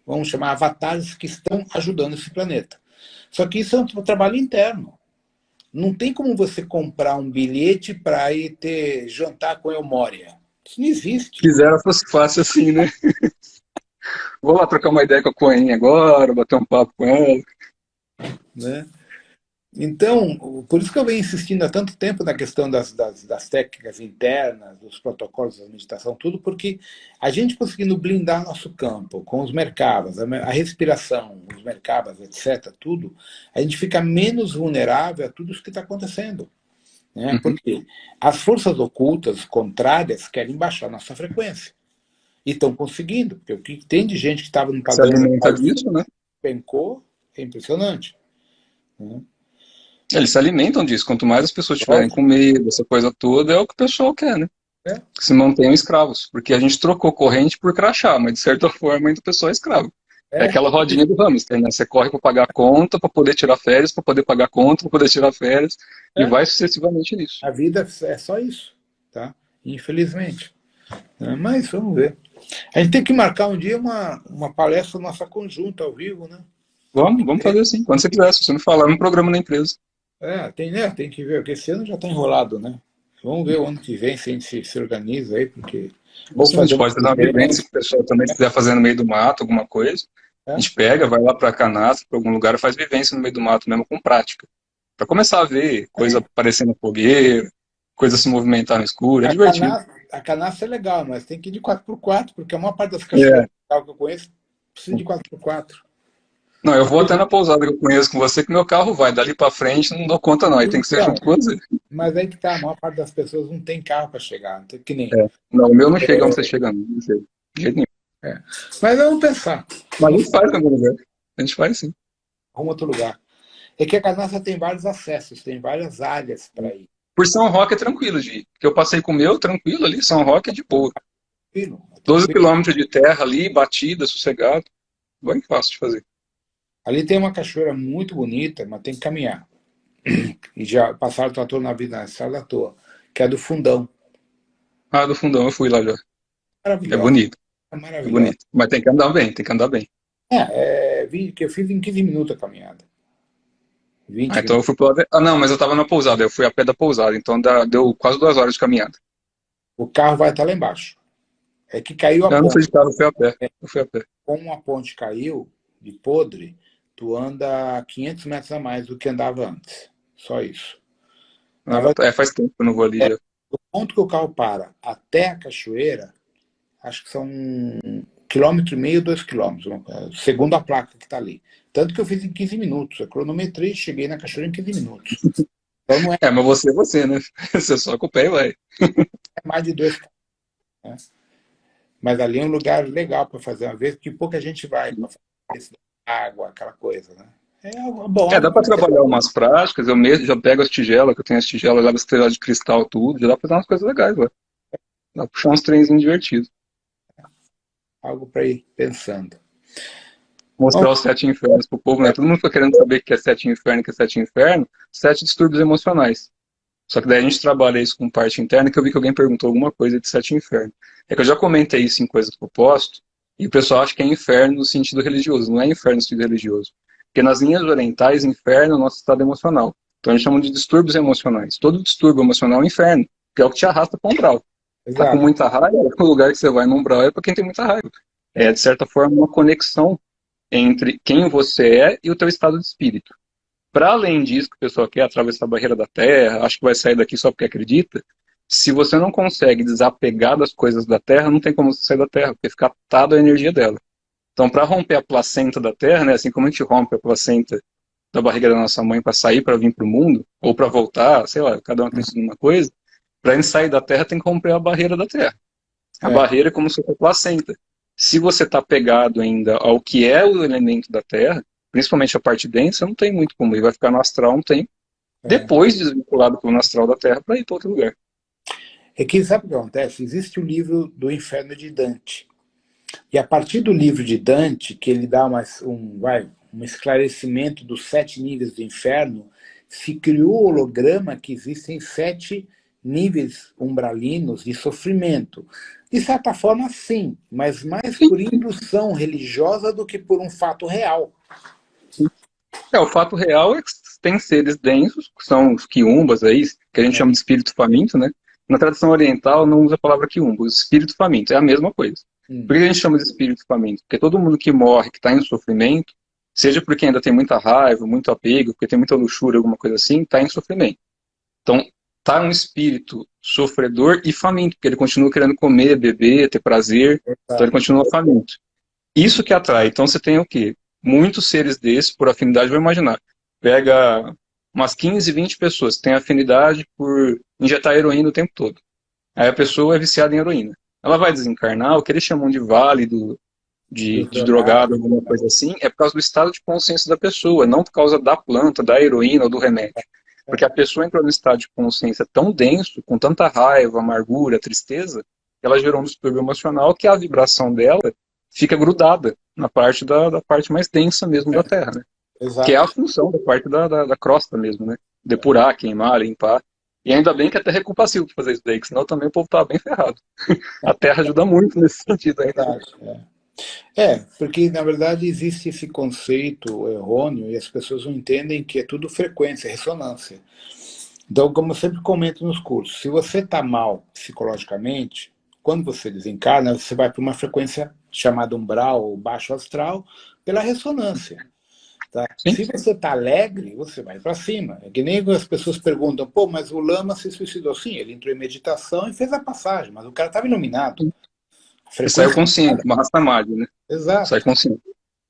vamos chamar avatares, que estão ajudando esse planeta. Só que isso é um trabalho interno. Não tem como você comprar um bilhete para ir ter jantar com El Moria. Isso não existe. Quisera fosse fácil assim, né? Vou lá trocar uma ideia com a Coen agora, bater um papo com ela. Né? Então, por isso que eu venho insistindo há tanto tempo na questão das técnicas internas, dos protocolos da meditação, tudo, porque a gente conseguindo blindar nosso campo com os mercados, a respiração, os mercados, etc., tudo, a gente fica menos vulnerável a tudo isso que está acontecendo. Né? Porque as forças ocultas, contrárias, querem baixar nossa frequência. E estão conseguindo, porque o que tem de gente que estava no Se padrão alimenta disso, né? pencou é impressionante. Né? Eles se alimentam disso. Quanto mais as pessoas tiverem com medo, essa coisa toda, é o que o pessoal quer, né? É. Que se mantenham escravos. Porque a gente trocou corrente por crachá, mas de certa forma ainda o pessoal é escravo. É É, aquela rodinha do hamster, né? Você corre para pagar a conta, para poder tirar férias, para poder pagar a conta, para poder tirar férias, e é. vai sucessivamente nisso. A vida é só isso, tá? Infelizmente. Mas vamos ver. A gente tem que marcar um dia uma palestra nossa conjunta ao vivo, né? Vamos fazer assim. Quando você quiser, se você me falar, no programa da empresa. Tem que ver, porque esse ano já está enrolado, né? Vamos ver o ano que vem se a gente se organiza aí, porque. Ou Assim, a fazer gente uma pode fazer uma vivência, se o pessoal também quiser fazer no meio do mato, alguma coisa. A é, gente pega, vai lá para Canastra, para algum lugar, e faz vivência no meio do mato mesmo, com prática. Para começar a ver coisa é. aparecendo na fogueira, coisa se movimentar no escuro, é divertido. A canastra é legal, mas tem que ir de 4x4, porque a maior parte das cachoeiras É. que eu conheço precisa de 4x4. Não, eu vou até na pousada que eu conheço com você, que meu carro vai dali para frente, não dou conta não, aí tem que ser Então, junto com você. mas aí que tá, a maior parte das pessoas não tem carro para chegar, não tem que nem. É. Não, o meu não chega onde você chega, não chega. De jeito nenhum. É. Mas vamos pensar, Mas a gente faz em algum lugar. A gente faz sim. arruma outro lugar. É que a canastra tem vários acessos, tem várias áreas para ir. Por São Roque é tranquilo de ir. Porque eu passei com o meu, tranquilo ali, São Roque é de boa. Tranquilo, 12 tranquilo. quilômetros de terra ali, batida, sossegado. Bem fácil de fazer. Ali tem uma cachoeira muito bonita, mas tem que caminhar. E já passaram o trator na estrada à toa, que é do Fundão. Ah, do fundão eu fui lá já. É Maravilhosa, bonito, é é maravilhosa. bonito. Mas tem que andar bem, tem que andar bem. Que eu fiz em 15 minutos a caminhada. Ah, 20 então eu minutos. fui pro lado. Ah, não, mas eu tava na pousada, eu fui a pé da pousada, então deu quase 2 horas de caminhada. O carro vai estar lá embaixo. É que caiu a Eu não fui ponte. de carro, eu fui a pé. Eu fui a pé. Como a ponte caiu de podre, tu anda 500 metros a mais do que andava antes. Só isso. Na Ah, verdade, tá. É, faz tempo que eu não vou ali já. do ponto que o carro para até a cachoeira, acho que são 1,5 km, 2 km, segundo a placa que está ali. Tanto que eu fiz em 15 minutos. Eu cronometrei e cheguei na cachoeira em 15 minutos. Então não é É, mas você é você, né? Você só com o pé e vai. mais de 2 km. Né? Mas ali é um lugar legal para fazer uma vez, porque pouca gente vai para fazer água, aquela coisa. Né? É algo bom, É, algo dá pra trabalhar umas práticas, eu mesmo já pego as tigelas, que eu tenho as tigelas, levo as estrela de cristal, tudo, já dá pra fazer umas coisas legais lá. Dá pra puxar uns trenzinhos divertidos. algo para ir pensando. Bom, Mostrar os 7 infernos pro povo, né? Todo mundo fica querendo saber o que é 7 inferno, o que é 7 inferno, 7 distúrbios emocionais. Só que daí a gente trabalha isso com parte interna, que eu vi que alguém perguntou alguma coisa de 7 inferno. É que eu já comentei isso em coisas que eu posto, e o pessoal acha que é inferno no sentido religioso. Não é inferno no sentido religioso. Porque nas linhas orientais, inferno é o nosso estado emocional. Então a gente chama de distúrbios emocionais. Todo distúrbio emocional é inferno, que é o que te arrasta para o umbral. Tá com exato. muita raiva, o lugar que você vai no umbral é para quem tem muita raiva. É, de certa forma, uma conexão entre quem você é e o teu estado de espírito. Para além disso, que o pessoal quer atravessar a barreira da Terra, acho que vai sair daqui só porque acredita, se você não consegue desapegar das coisas da Terra, não tem como você sair da Terra, porque fica atado à energia dela. Então, para romper a placenta da Terra, né, assim como a gente rompe a placenta da barriga da nossa mãe para sair, para vir para o mundo, ou para voltar, sei lá, cada um acredita numa coisa, para a gente sair da Terra tem que romper a barreira da Terra. A É, barreira é como se fosse a placenta. Se você está pegado ainda ao que é o elemento da Terra, principalmente a parte densa, não tem muito como ir. Vai ficar no astral um tempo, é. depois desvinculado pelo astral da Terra para ir para outro lugar. É que sabe o que acontece? Existe o livro do Inferno de Dante. E a partir do livro de Dante, que ele dá um esclarecimento dos 7 níveis do inferno, se criou o holograma que existem 7 níveis umbralinos de sofrimento. De certa forma, sim, mas mais por indução religiosa do que por um fato real. O fato real é que tem seres densos, que são os quiumbas aí, que a gente chama de espírito faminto, né? Na tradição oriental não usa a palavra quiumba, usa espírito faminto, é a mesma coisa. Por que a gente chama de espírito faminto? Porque todo mundo que morre, que está em sofrimento, seja porque ainda tem muita raiva, muito apego, porque tem muita luxúria, alguma coisa assim, está em sofrimento. Então, tá um espírito sofredor e faminto, porque ele continua querendo comer, beber, ter prazer, então ele continua faminto. Isso que atrai. Então você tem o quê? Muitos seres desses, por afinidade, vou imaginar. Pega umas 15, 20 pessoas que têm afinidade por injetar heroína o tempo todo. Aí a pessoa é viciada em heroína. Ela vai desencarnar, o que eles chamam de válido, de, Dos de drogado, drogados. alguma coisa assim, é por causa do estado de consciência da pessoa, não por causa da planta, da heroína ou do remédio. Porque a pessoa entrou num estado de consciência tão denso, com tanta raiva, amargura, tristeza, que ela gerou um distúrbio emocional que a vibração dela fica grudada na parte da parte mais densa mesmo da Terra, né? Que é a Exato. função da parte da crosta mesmo, né? Depurar, queimar, limpar. E ainda bem que a Terra é compassiva para fazer isso daí, que senão também o povo tava bem ferrado. A Terra ajuda muito nesse sentido ainda. Verdade, porque na verdade existe esse conceito errôneo e as pessoas não entendem que é tudo frequência, ressonância. Então, como eu sempre comento nos cursos, se você está mal psicologicamente, quando você desencarna, você vai para uma frequência chamada umbral ou baixo astral pela ressonância. Tá? Sim. Se você está alegre, você vai para cima. É que nem as pessoas perguntam, pô, mas o Lama se suicidou. Sim, ele entrou em meditação e fez a passagem, mas o cara estava iluminado. Você saiu consciente, uma raça mágica, né? Sai Exato. consciente.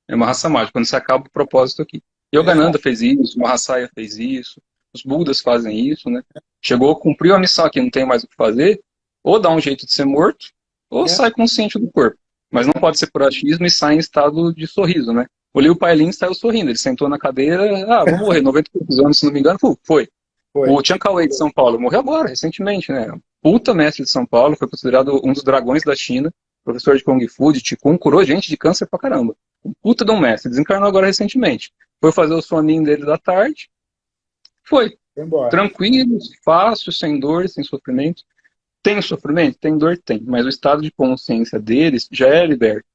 É uma raça mágica, quando você acaba o propósito aqui. Yogananda Exato. fez isso, Mahasaya fez isso, os Budas fazem isso, né? Chegou, cumpriu a missão aqui, não tem mais o que fazer, ou dá um jeito de ser morto, ou É. sai consciente do corpo. Mas não pode ser por achismo e sai em estado de sorriso, né? O Liu Pailin saiu sorrindo, ele sentou na cadeira, vou morrer, 90 e poucos anos, se não me engano, foi. Foi. O Chiang Kai-wei de São Paulo morreu agora, recentemente, né? Puta mestre de São Paulo, foi considerado um dos dragões da China, professor de Kung Fu, de Qigong, curou gente de câncer pra caramba. Um puta de um mestre, desencarnou agora recentemente. Foi fazer o soninho dele da tarde, foi. Foi embora. Tranquilo, fácil, sem dor, sem sofrimento. Tem sofrimento? Tem dor? Tem. Mas o estado de consciência deles já é liberto.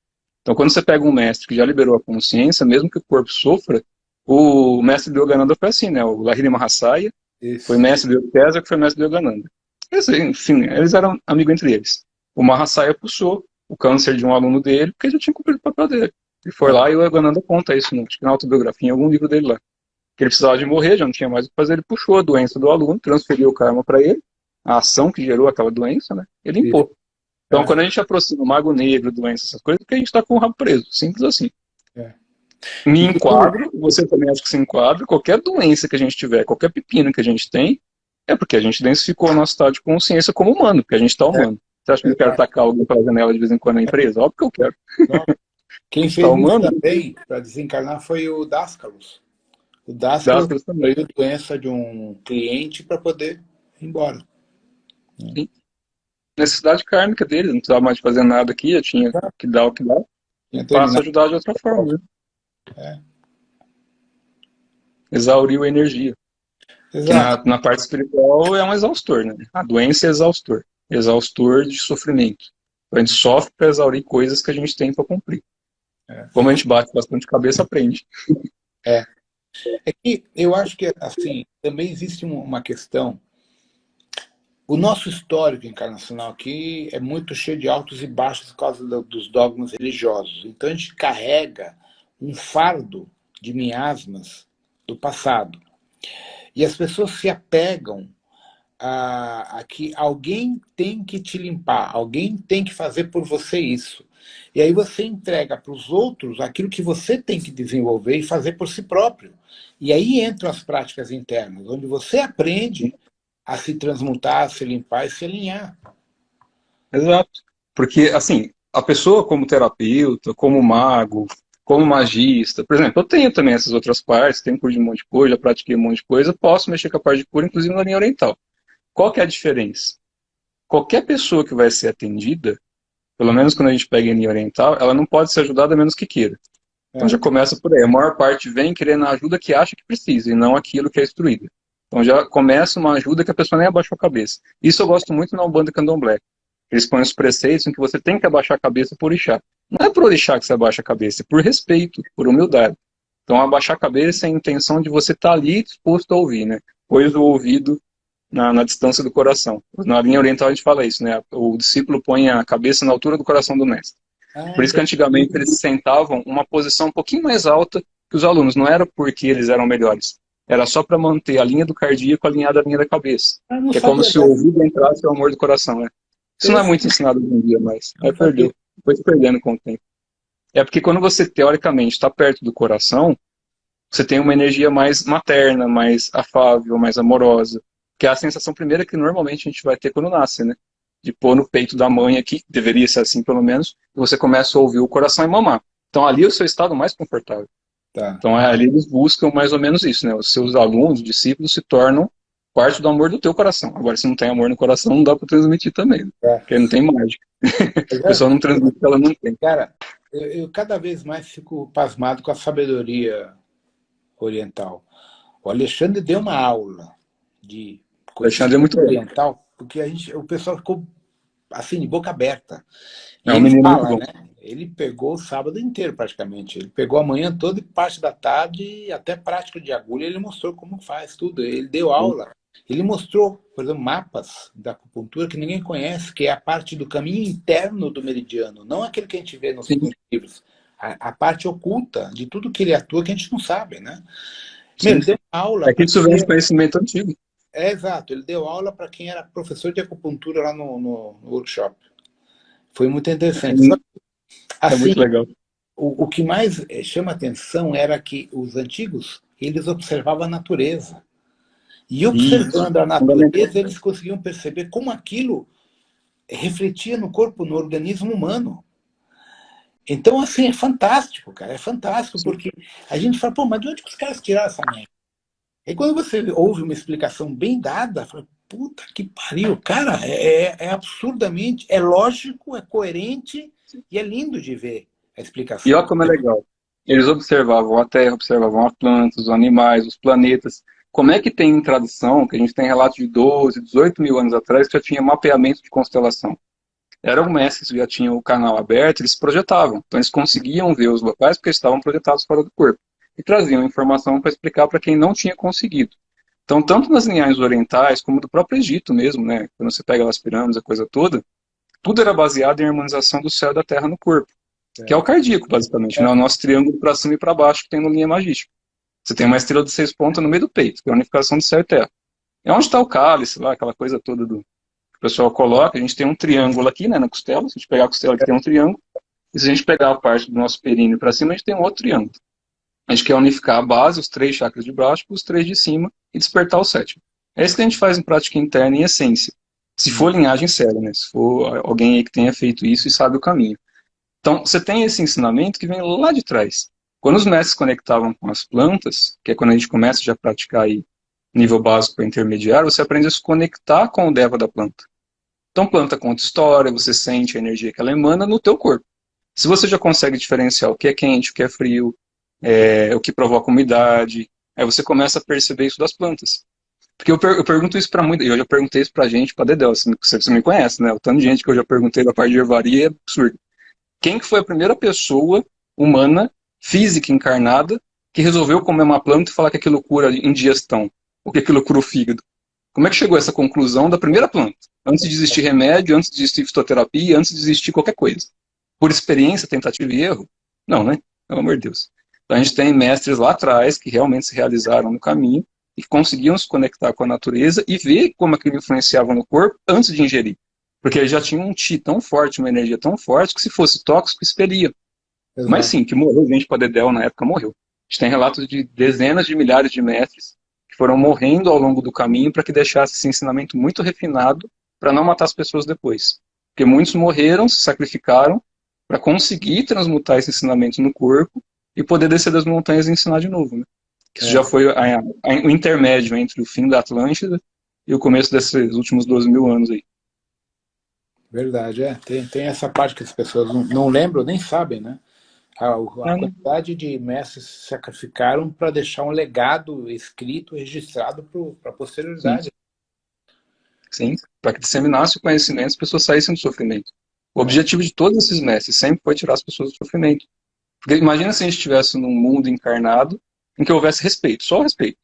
Então, quando você pega um mestre que já liberou a consciência, mesmo que o corpo sofra, o mestre de Yogananda foi assim, né? O Lahiri Mahasaya foi Isso. mestre de César, que foi mestre de Yogananda. Enfim, eles eram amigos entre eles. O Mahasaya puxou o câncer de um aluno dele, porque ele já tinha cumprido o papel dele. Ele foi lá e o Yogananda conta isso, acho que na autobiografia, em algum livro dele lá. Que ele precisava de morrer, já não tinha mais o que fazer, ele puxou a doença do aluno, transferiu o karma para ele, a ação que gerou aquela doença, né? E limpou. Então, quando a gente aproxima o mago negro, doença, essas coisas, é porque a gente está com o rabo preso. Simples assim. É. Me enquadro, você também acha que se enquadra, qualquer doença que a gente tiver, qualquer pepino que a gente tem, é porque a gente densificou o nosso estado de consciência como humano, porque a gente está humano. Você acha que eu quero atacar alguém pela janela de vez em quando na empresa? Óbvio que eu quero. Não. Quem fez Tá isso humano? também, para desencarnar, foi o Dáskalos. O Dáskalos Dascas também. veio doença de um cliente para poder ir embora. Sim. Necessidade kármica deles, não precisava mais de fazer nada aqui, já tinha que dar o que dá. Tinha Passa a terminado. ajudar de outra forma, né? É. Exauriu a energia. Que Exato. na parte espiritual é um exaustor, né? A doença é exaustor. Exaustor de sofrimento. A gente sofre para exaurir coisas que a gente tem para cumprir. Como a gente bate bastante cabeça, aprende. É que eu acho que, assim, também existe uma questão. O nosso histórico encarnacional aqui é muito cheio de altos e baixos por causa dos dogmas religiosos. Então a gente carrega um fardo de miasmas do passado. E as pessoas se apegam a que alguém tem que te limpar, alguém tem que fazer por você isso. E aí você entrega para os outros aquilo que você tem que desenvolver e fazer por si próprio. E aí entram as práticas internas, onde você aprende a se transmutar, a se limpar e se alinhar. Exato. Porque, assim, a pessoa como terapeuta, como mago, como magista, por exemplo, eu tenho também essas outras partes, tenho curso de um monte de coisa, já pratiquei um monte de coisa, posso mexer com a parte de cura, inclusive na linha oriental. Qual que é a diferença? Qualquer pessoa que vai ser atendida, pelo menos quando a gente pega em linha oriental, ela não pode ser ajudada a menos que queira. Então já começa por aí. A maior parte vem querendo a ajuda que acha que precisa, e não aquilo que é instruída. Então já começa uma ajuda que a pessoa nem abaixou a cabeça. Isso eu gosto muito na Umbanda Candomblé. Eles põem os preceitos em que você tem que abaixar a cabeça por orixá. Não é por orixá que você abaixa a cabeça, é por respeito, por humildade. Então abaixar a cabeça é a intenção de você estar ali disposto a ouvir, né? Pois o ouvido na distância do coração. Na linha oriental a gente fala isso, né? O discípulo põe a cabeça na altura do coração do mestre. Por isso que antigamente eles sentavam uma posição um pouquinho mais alta que os alunos. Não era porque eles eram melhores. Era só para manter a linha do cardíaco alinhada à linha da cabeça. Que é como se o ouvido entrasse no amor do coração, né? Isso não é muito ensinado hoje em dia, mas aí perdeu. Foi se perdendo com o tempo. É porque quando você, teoricamente, está perto do coração, você tem uma energia mais materna, mais afável, mais amorosa. Que é a sensação primeira que normalmente a gente vai ter quando nasce, né? De pôr no peito da mãe aqui, deveria ser assim pelo menos, e você começa a ouvir o coração e mamar. Então ali é o seu estado mais confortável. Tá. Então ali eles buscam mais ou menos isso, né? Os seus alunos, discípulos se tornam parte do amor do teu coração. Agora, se não tem amor no coração, não dá para transmitir também, né? Porque não tem mágica. A pessoa não transmite o que ela não tem. Cara, eu cada vez mais fico pasmado com a sabedoria oriental. O Alexandre deu uma aula de O Alexandre é conhecimento muito bom. oriental, porque o pessoal ficou assim, de boca aberta. É E um ele menino muito fala, bom. né? Ele pegou o sábado inteiro praticamente. Ele pegou a manhã toda e parte da tarde, até prática de agulha, ele mostrou como faz tudo. Ele deu aula. Ele mostrou, por exemplo, mapas da acupuntura que ninguém conhece, que é a parte do caminho interno do meridiano, não aquele que a gente vê Sim, nos livros. A parte oculta de tudo que ele atua que a gente não sabe, né? Meu, sim. ele deu aula É que para isso vem de conhecimento antigo. exato, ele deu aula para quem era professor de acupuntura lá no workshop. Foi muito interessante. Só que, É assim, muito legal. o que mais chama atenção era que os antigos, eles observavam a natureza. E Isso. observando a Fundamental. natureza, eles conseguiam perceber como aquilo refletia no corpo, no organismo humano. Então, assim, é fantástico, cara, é fantástico, porque a gente fala, pô, mas de onde que os caras tiraram essa merda? E quando você ouve uma explicação bem dada, fala, puta que pariu, cara, é absurdamente, é lógico, é coerente e é lindo de ver a E explicação. olha como é legal. Eles observavam a Terra, observavam as plantas, os animais, os planetas. Como é que tem em tradição, que a gente tem relatos de 12, 18 mil anos atrás, que já tinha mapeamento de constelação? Eram mestres que já tinham o canal aberto, eles projetavam. Então eles conseguiam ver os locais porque estavam projetados fora do corpo. E traziam informação para explicar para quem não tinha conseguido. Então, tanto nas linhagens orientais, como do próprio Egito mesmo, né? Quando você pega as pirâmides, a coisa toda, tudo era baseado em harmonização do céu e da terra no corpo, que é o cardíaco, basicamente, né? O nosso triângulo para cima e para baixo que tem no linha magística. Você tem uma estrela de 6 pontas no meio do peito, que é a unificação do céu e terra. É onde está o cálice, lá, aquela coisa toda do que o pessoal coloca. A gente tem um triângulo aqui, né, na costela. Se a gente pegar a costela aqui, tem um triângulo. E se a gente pegar a parte do nosso períneo para cima, a gente tem um outro triângulo. A gente quer unificar a base, os 3 chakras de baixo, com os 3 de cima e despertar o sétimo. É isso que a gente faz em prática interna, em essência. Se for linhagem séria, né? Se for alguém aí que tenha feito isso e sabe o caminho. Então, você tem esse ensinamento que vem lá de trás. Quando os mestres conectavam com as plantas, que é quando a gente começa já a praticar aí nível básico para intermediário, você aprende a se conectar com o Deva da planta. Então, planta conta história, você sente a energia que ela emana no teu corpo. Se você já consegue diferenciar o que é quente, o que é frio, o que provoca umidade, aí você começa a perceber isso das plantas. Porque eu pergunto isso para muita, eu já perguntei isso pra gente, pra Dedel, você me conhece, né? O tanto de gente que eu já perguntei da parte de herbaria é absurdo. Quem que foi a primeira pessoa humana, física, encarnada, que resolveu comer uma planta e falar que aquilo cura indigestão, ou que aquilo cura o fígado? Como é que chegou a essa conclusão da primeira planta? Antes de existir remédio, antes de existir fitoterapia, antes de existir qualquer coisa. Por experiência, tentativa e erro? Não, né? Pelo amor de Deus. Então a gente tem mestres lá atrás que realmente se realizaram no caminho e conseguiam se conectar com a natureza e ver como aquilo influenciava no corpo antes de ingerir. Porque eles já tinham um chi tão forte, uma energia tão forte, que se fosse tóxico, expelia. Mas Exato. sim, que morreu gente para Dedéu na época, morreu. A gente tem relatos de dezenas de milhares de mestres que foram morrendo ao longo do caminho para que deixasse esse ensinamento muito refinado para não matar as pessoas depois. Porque muitos morreram, se sacrificaram para conseguir transmutar esse ensinamento no corpo e poder descer das montanhas e ensinar de novo. Né? Isso já foi o intermédio entre o fim da Atlântida e o começo desses últimos 12 mil anos aí. Verdade, tem essa parte que as pessoas não lembram, nem sabem, né? A quantidade de mestres se sacrificaram para deixar um legado escrito, registrado para a Sim, posterioridade. sim. Para que disseminasse o conhecimento, as pessoas saíssem do sofrimento. O É, objetivo de todos esses mestres sempre foi tirar as pessoas do sofrimento. Porque imagina se a gente estivesse num mundo encarnado em que houvesse respeito, só respeito.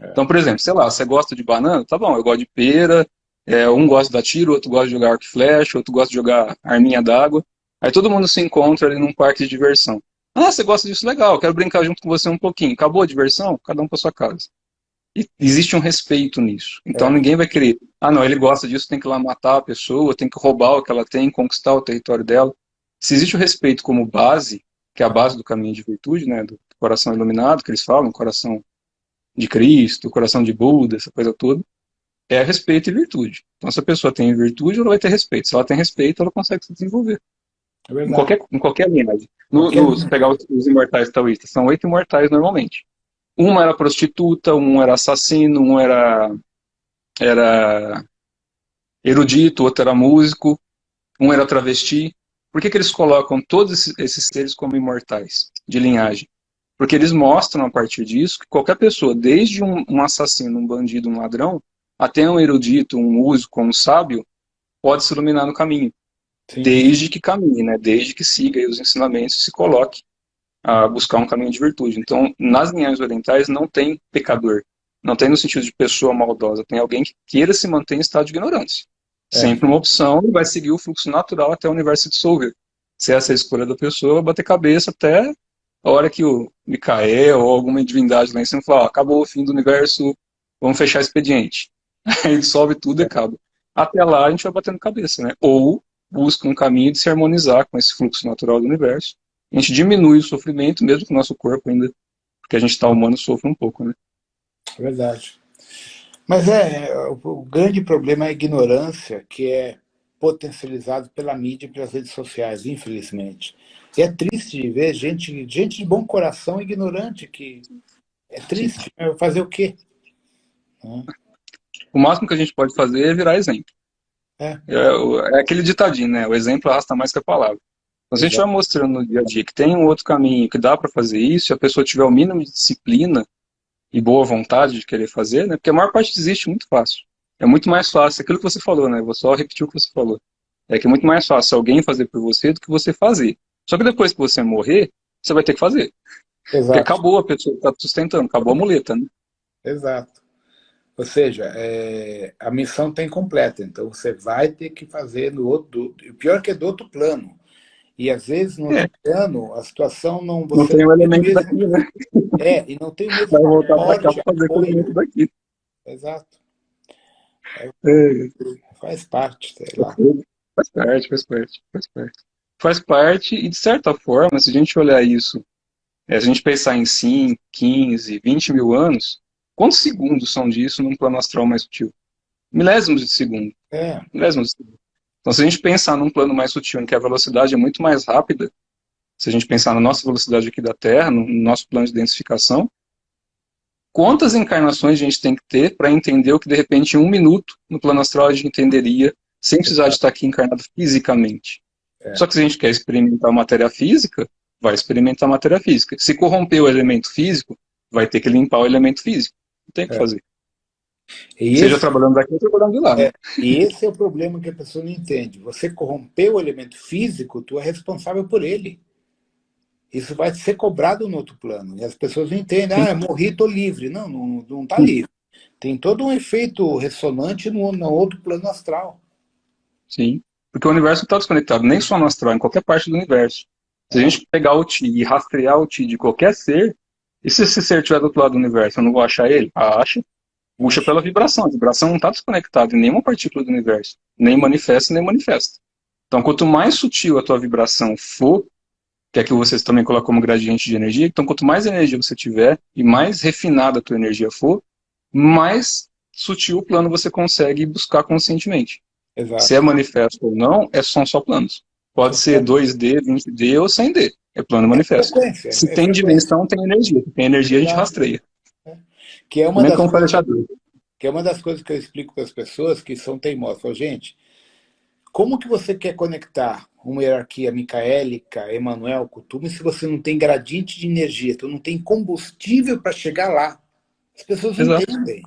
é, Então, por exemplo, sei lá, você gosta de banana? Tá bom, eu gosto de pera, um gosta de dar tiro, outro gosta de jogar arco e flecha, outro gosta de jogar arminha d'água. Aí todo mundo se encontra ali num parque de diversão. Ah, você gosta disso? Legal, quero brincar junto com você um pouquinho. Acabou a diversão? Cada um para sua casa. E existe um respeito nisso. Então é, ninguém vai querer, ah não, ele gosta disso, tem que ir lá matar a pessoa, tem que roubar o que ela tem, conquistar o território dela. Se existe o respeito como base, que é a base do caminho de virtude, né, do coração iluminado, que eles falam, coração de Cristo, coração de Buda, essa coisa toda, é respeito e virtude. Então se a pessoa tem virtude, ela vai ter respeito. Se ela tem respeito, ela consegue se desenvolver. é verdade. Em qualquer linhagem. Qualquer Se pegar os imortais taoístas, são 8 imortais normalmente. Um era prostituta, um era assassino, um era erudito, outro era músico, um era travesti. Por que eles colocam todos esses seres como imortais de linhagem? Porque eles mostram, a partir disso, que qualquer pessoa, desde um assassino, um bandido, um ladrão, até um erudito, um músico, um sábio, pode se iluminar no caminho. Sim. Desde que caminhe, né? Desde que siga aí os ensinamentos e se coloque a buscar um caminho de virtude. Então, nas linhagens orientais não tem pecador. Não tem no sentido de pessoa maldosa. Tem alguém que queira se manter em estado de ignorância. Sempre uma opção e vai seguir o fluxo natural até o universo se dissolver. Se essa é a escolha da pessoa, bater cabeça até a hora que o Micael ou alguma divindade lá em cima falar, acabou o fim do universo, vamos fechar expediente. Aí dissolve tudo e acaba. Até lá a gente vai batendo cabeça, né? Ou busca um caminho de se harmonizar com esse fluxo natural do universo. A gente diminui o sofrimento, mesmo que o nosso corpo ainda, porque a gente está humano, sofre um pouco, né? É verdade. Mas o grande problema é a ignorância, que é potencializado pela mídia e pelas redes sociais, infelizmente. E é triste de ver gente de bom coração ignorante, que é triste. Fazer o quê? O máximo que a gente pode fazer é virar exemplo. É aquele ditadinho, né? O exemplo arrasta mais que a palavra. Então, se a gente vai mostrando no dia a dia que tem um outro caminho, que dá para fazer isso, e a pessoa tiver o mínimo de disciplina e boa vontade de querer fazer, né? Porque a maior parte desiste muito fácil. É muito mais fácil, aquilo que você falou, né? Vou só repetir o que você falou. É que é muito mais fácil alguém fazer por você do que você fazer. Só que depois que você morrer, você vai ter que fazer. Exato. Porque acabou a pessoa que está sustentando, acabou a muleta, né? Exato. Ou seja, a missão está incompleta, então você vai ter que fazer no outro. O pior que é do outro plano. E às vezes no outro plano a situação não. Não tem o elemento daqui, né? E não tem o mesmo. Vai voltar para cá para fazer com o elemento daqui. Exato. Faz parte, sei lá. Faz parte. Faz parte, e de certa forma, se a gente olhar isso, se a gente pensar em 5, 15, 20 mil anos, quantos segundos são disso num plano astral mais sutil? Milésimos de segundo. Milésimos de segundo. Então, se a gente pensar num plano mais sutil, em que a velocidade é muito mais rápida, se a gente pensar na nossa velocidade aqui da Terra, no nosso plano de densificação, quantas encarnações a gente tem que ter para entender o que, de repente, em 1 minuto, no plano astral, a gente entenderia, sem precisar de estar aqui encarnado fisicamente. Só que se a gente quer experimentar matéria física, vai experimentar matéria física. Se corromper o elemento físico, vai ter que limpar o elemento físico. Não tem o que fazer. Seja trabalhando daqui ou trabalhando de lá. E esse é o problema que a pessoa não entende. Você corrompeu o elemento físico, tu é responsável por ele. Isso vai ser cobrado no outro plano. E as pessoas não entendem, morri, estou livre. Não está livre. Tem todo um efeito ressonante no outro plano astral. Sim, porque o universo não está desconectado, nem só no astral, em qualquer parte do universo. Se a gente pegar o Ti e rastrear o Ti de qualquer ser, e se esse ser estiver do outro lado do universo, eu não vou achar ele? Acha. Puxa pela vibração. A vibração não está desconectada em nenhuma partícula do universo. Nem manifesta, nem manifesta. Então, quanto mais sutil a tua vibração for, que é que você também coloca como gradiente de energia, então quanto mais energia você tiver e mais refinada a tua energia for, mais sutil o plano você consegue buscar conscientemente. Exato. Se é manifesto ou não, são só planos. Pode ser 2D, 20D ou 100D. É plano manifesto. Se tem dimensão, tem energia. Se tem energia, a gente rastreia. Que é uma das coisas que eu explico para as pessoas que são teimosas. Falo, gente, como que você quer conectar uma hierarquia micaélica, Emanuel, Kutume, se você não tem gradiente de energia, tu não tem combustível para chegar lá? As pessoas não entendem.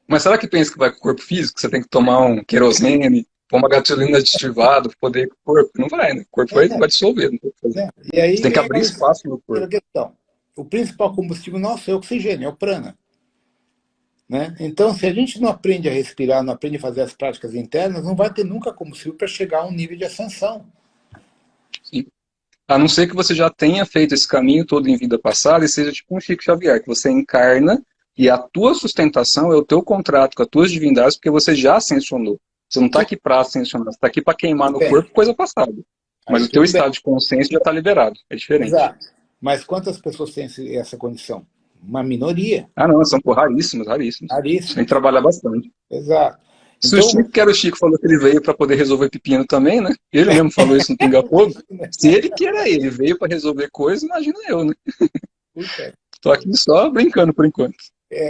Mas será que pensa que vai com o corpo físico? Você tem que tomar um querosene, pôr uma gasolina aditivada para poder ir com o corpo? Não vai, né? O corpo vai dissolver. Não tem o que fazer. E aí, você tem que abrir espaço no corpo. O principal combustível nosso é o oxigênio, é o prana. Né? Então, se a gente não aprende a respirar, não aprende a fazer as práticas internas, não vai ter nunca combustível para chegar a um nível de ascensão. Sim. A não ser que você já tenha feito esse caminho todo em vida passada e seja tipo um Chico Xavier, que você encarna e a tua sustentação é o teu contrato com as tuas divindades, porque você já ascensionou. Você não está aqui para ascensionar, você está aqui para queimar no corpo coisa passada. Mas o teu estado de consciência já está liberado. É diferente. Exato. Mas quantas pessoas têm essa condição? Uma minoria. Não, são raríssimas. Tem que trabalhar bastante. Exato. Se o Chico, que era o Chico, falou que ele veio para poder resolver pepino também, né? Ele mesmo falou isso no Pinga Fogo. Se ele que era ele, veio para resolver coisas, imagina eu, né? Tô aqui só brincando por enquanto.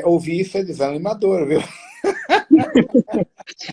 Ouvir isso é desanimador, viu?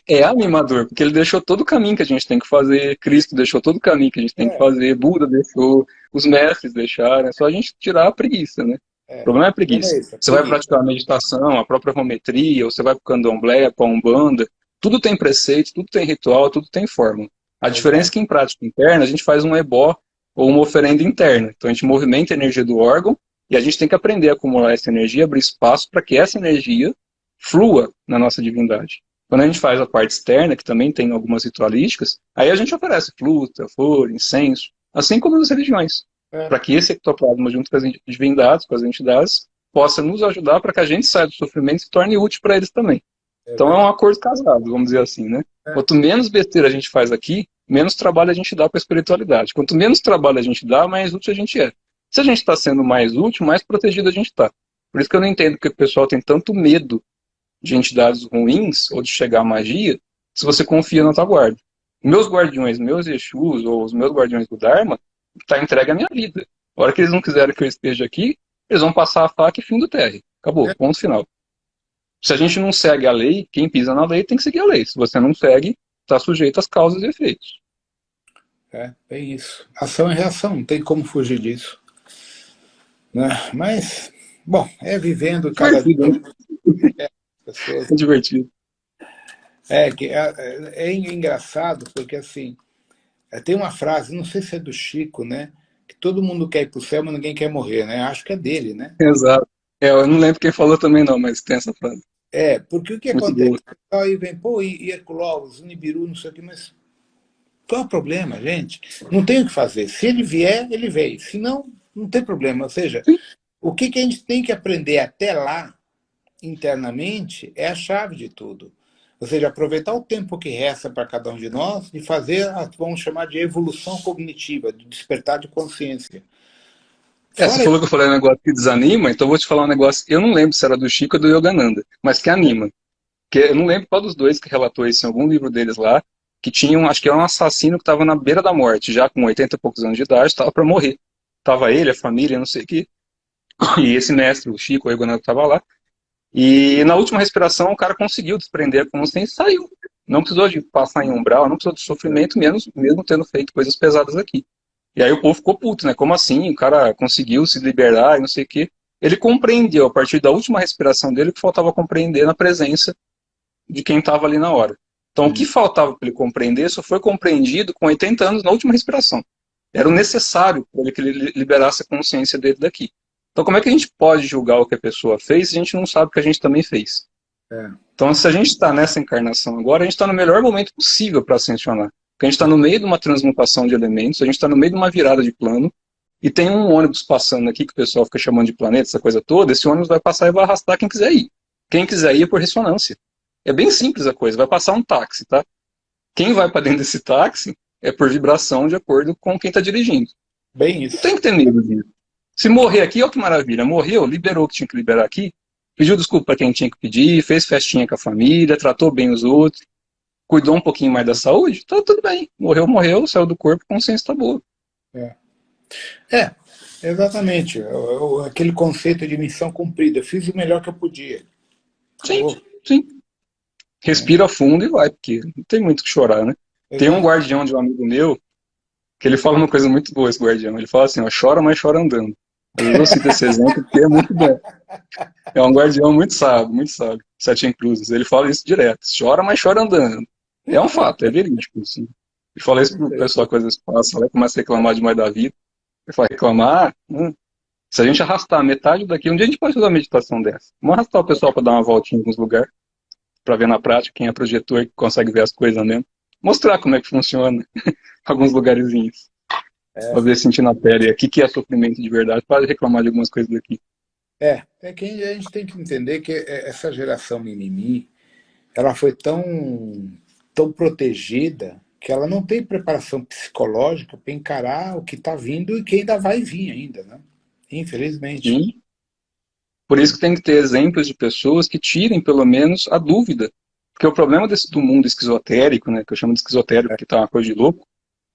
É animador, porque ele deixou todo o caminho que a gente tem que fazer, Cristo deixou todo o caminho que a gente tem que É, fazer, Buda deixou, os mestres deixaram, é só a gente tirar a preguiça, né? O é. problema é a O problema preguiça. é esse, a Você vai preguiça. praticar a meditação, a própria rometria, ou você vai para o candomblé, para a umbanda, tudo tem preceito, tudo tem ritual, tudo tem forma. A diferença é Exato. que em prática interna a gente faz um ebó ou uma oferenda interna. Então a gente movimenta a energia do órgão e a gente tem que aprender a acumular essa energia, abrir espaço para que essa energia flua na nossa divindade. Quando a gente faz a parte externa, que também tem algumas ritualísticas, aí a gente oferece fruta, flor, incenso, assim como nas religiões, É, para que esse ectoplasma, junto com as divindades, com as entidades, possa nos ajudar para que a gente saia do sofrimento e se torne útil para eles também. é Então é um verdade. acordo casado, vamos dizer assim, né? É, Quanto menos besteira a gente faz aqui, menos trabalho a gente dá para a espiritualidade. Quanto menos trabalho a gente dá, mais útil a gente é. Se a gente está sendo mais útil, mais protegido a gente está. Por isso que eu não entendo que o pessoal tem tanto medo de entidades ruins ou de chegar a magia, se você confia na tua guarda. Meus guardiões, meus Exus ou os meus guardiões do Dharma, está entregue à minha vida. A hora que eles não quiserem que eu esteja aqui, eles vão passar a faca e fim do terra. Acabou, é, ponto final. Se a gente não segue a lei, quem pisa na lei tem que seguir a lei. Se você não segue, está sujeito às causas e efeitos. é isso. Ação e reação, não tem como fugir disso. Né? Mas, bom, é vivendo cada Divertido, dia né? as pessoas. É divertido. É engraçado porque assim, tem uma frase, não sei se é do Chico, né? Que todo mundo quer ir para o céu, mas ninguém quer morrer, né? Acho que é dele, né? Exato. É, eu não lembro quem falou também não, mas tem essa frase. É, porque o que Muito acontece? boa. O pessoal aí vem, pô, Herculópolis, Nibiru, não sei o que, mas qual é o problema, gente? Não tem o que fazer. Se ele vier, ele veio. Se não, não tem problema. Ou seja, Sim. o que a gente tem que aprender até lá, internamente, é a chave de tudo. Ou seja, aproveitar o tempo que resta para cada um de nós e fazer, vamos chamar de evolução cognitiva, de despertar de consciência. É, você Fora falou isso, que eu falei um negócio que desanima, então eu vou te falar um negócio. Eu não lembro se era do Chico ou do Yogananda, mas que anima. Que eu não lembro qual dos dois que relatou isso em algum livro deles lá, que tinha acho que era um assassino que estava na beira da morte, já com 80 e poucos anos de idade, estava para morrer. Tava ele, a família, não sei o que. E esse mestre, o Chico, o Yogananda, estava lá. E na última respiração o cara conseguiu desprender a consciência e saiu. Não precisou de passar em umbral, não precisou de sofrimento, mesmo tendo feito coisas pesadas aqui. E aí o povo ficou puto, né? Como assim? O cara conseguiu se liberar e não sei o quê. Ele compreendeu, a partir da última respiração dele, o que faltava compreender na presença de quem estava ali na hora. Então, o que faltava para ele compreender só foi compreendido com 80 anos na última respiração. Era o necessário para ele que ele liberasse a consciência dele daqui. Então, como é que a gente pode julgar o que a pessoa fez se a gente não sabe o que a gente também fez? é, Então, se a gente está nessa encarnação agora, a gente está no melhor momento possível para ascensionar. Porque a gente está no meio de uma transmutação de elementos, a gente está no meio de uma virada de plano, e tem um ônibus passando aqui, que o pessoal fica chamando de planeta, essa coisa toda, esse ônibus vai passar e vai arrastar quem quiser ir. Quem quiser ir é por ressonância. É bem simples a coisa, vai passar um táxi, tá? Quem vai para dentro desse táxi é por vibração de acordo com quem está dirigindo. bem Não isso. tem que ter medo disso. Se morrer aqui, olha que maravilha. Morreu, liberou o que tinha que liberar aqui, pediu desculpa para quem tinha que pedir, fez festinha com a família, tratou bem os outros, cuidou um pouquinho mais da saúde, tá tudo bem. Morreu, morreu, saiu do corpo, a consciência está boa. É, é exatamente. Aquele conceito de missão cumprida. Eu fiz o melhor que eu podia. Sim, Acabou. sim. É, Respira fundo e vai, porque não tem muito o que chorar, né? Tem um exato. guardião de um amigo meu que ele fala uma coisa muito boa, esse guardião. Ele fala assim, ó, chora, mas chora andando. Às vezes eu cito esse exemplo porque é muito bom. É um guardião muito sábio, muito sábio. Sete em Cruzes. Ele fala isso direto. Chora, mas chora andando. É um fato, é verídico. Assim. Ele fala isso pro pessoal que às vezes passa lá e começa a reclamar demais da vida. Ele fala, reclamar, se a gente arrastar metade daqui, um dia a gente pode fazer uma meditação dessa. Vamos arrastar o pessoal para dar uma voltinha em alguns lugares, para ver na prática quem é projetor e consegue ver as coisas mesmo. Mostrar como é que funciona alguns lugarzinhos. Para ver sentir na pele o que é sofrimento de verdade, para reclamar de algumas coisas daqui. É que a gente tem que entender que essa geração mimimi, ela foi tão protegida que ela não tem preparação psicológica para encarar o que está vindo e que ainda vai vir ainda, né? Infelizmente. Sim. Por isso que tem que ter exemplos de pessoas que tirem, pelo menos, a dúvida. Porque o problema do mundo esquizotérico, né, que eu chamo de esquizotérico porque está uma coisa de louco,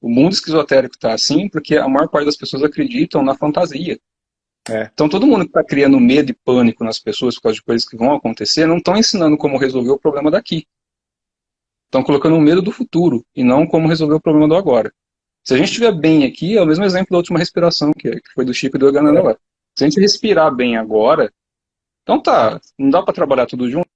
o mundo esquizotérico está assim porque a maior parte das pessoas acreditam na fantasia. É, Então, todo mundo que está criando medo e pânico nas pessoas por causa de coisas que vão acontecer, não estão ensinando como resolver o problema daqui. Estão colocando o medo do futuro e não como resolver o problema do agora. Se a gente estiver bem aqui, é o mesmo exemplo da última respiração, que foi do Chico e do Organanaué. Se a gente respirar bem agora, então tá, não dá para trabalhar tudo junto.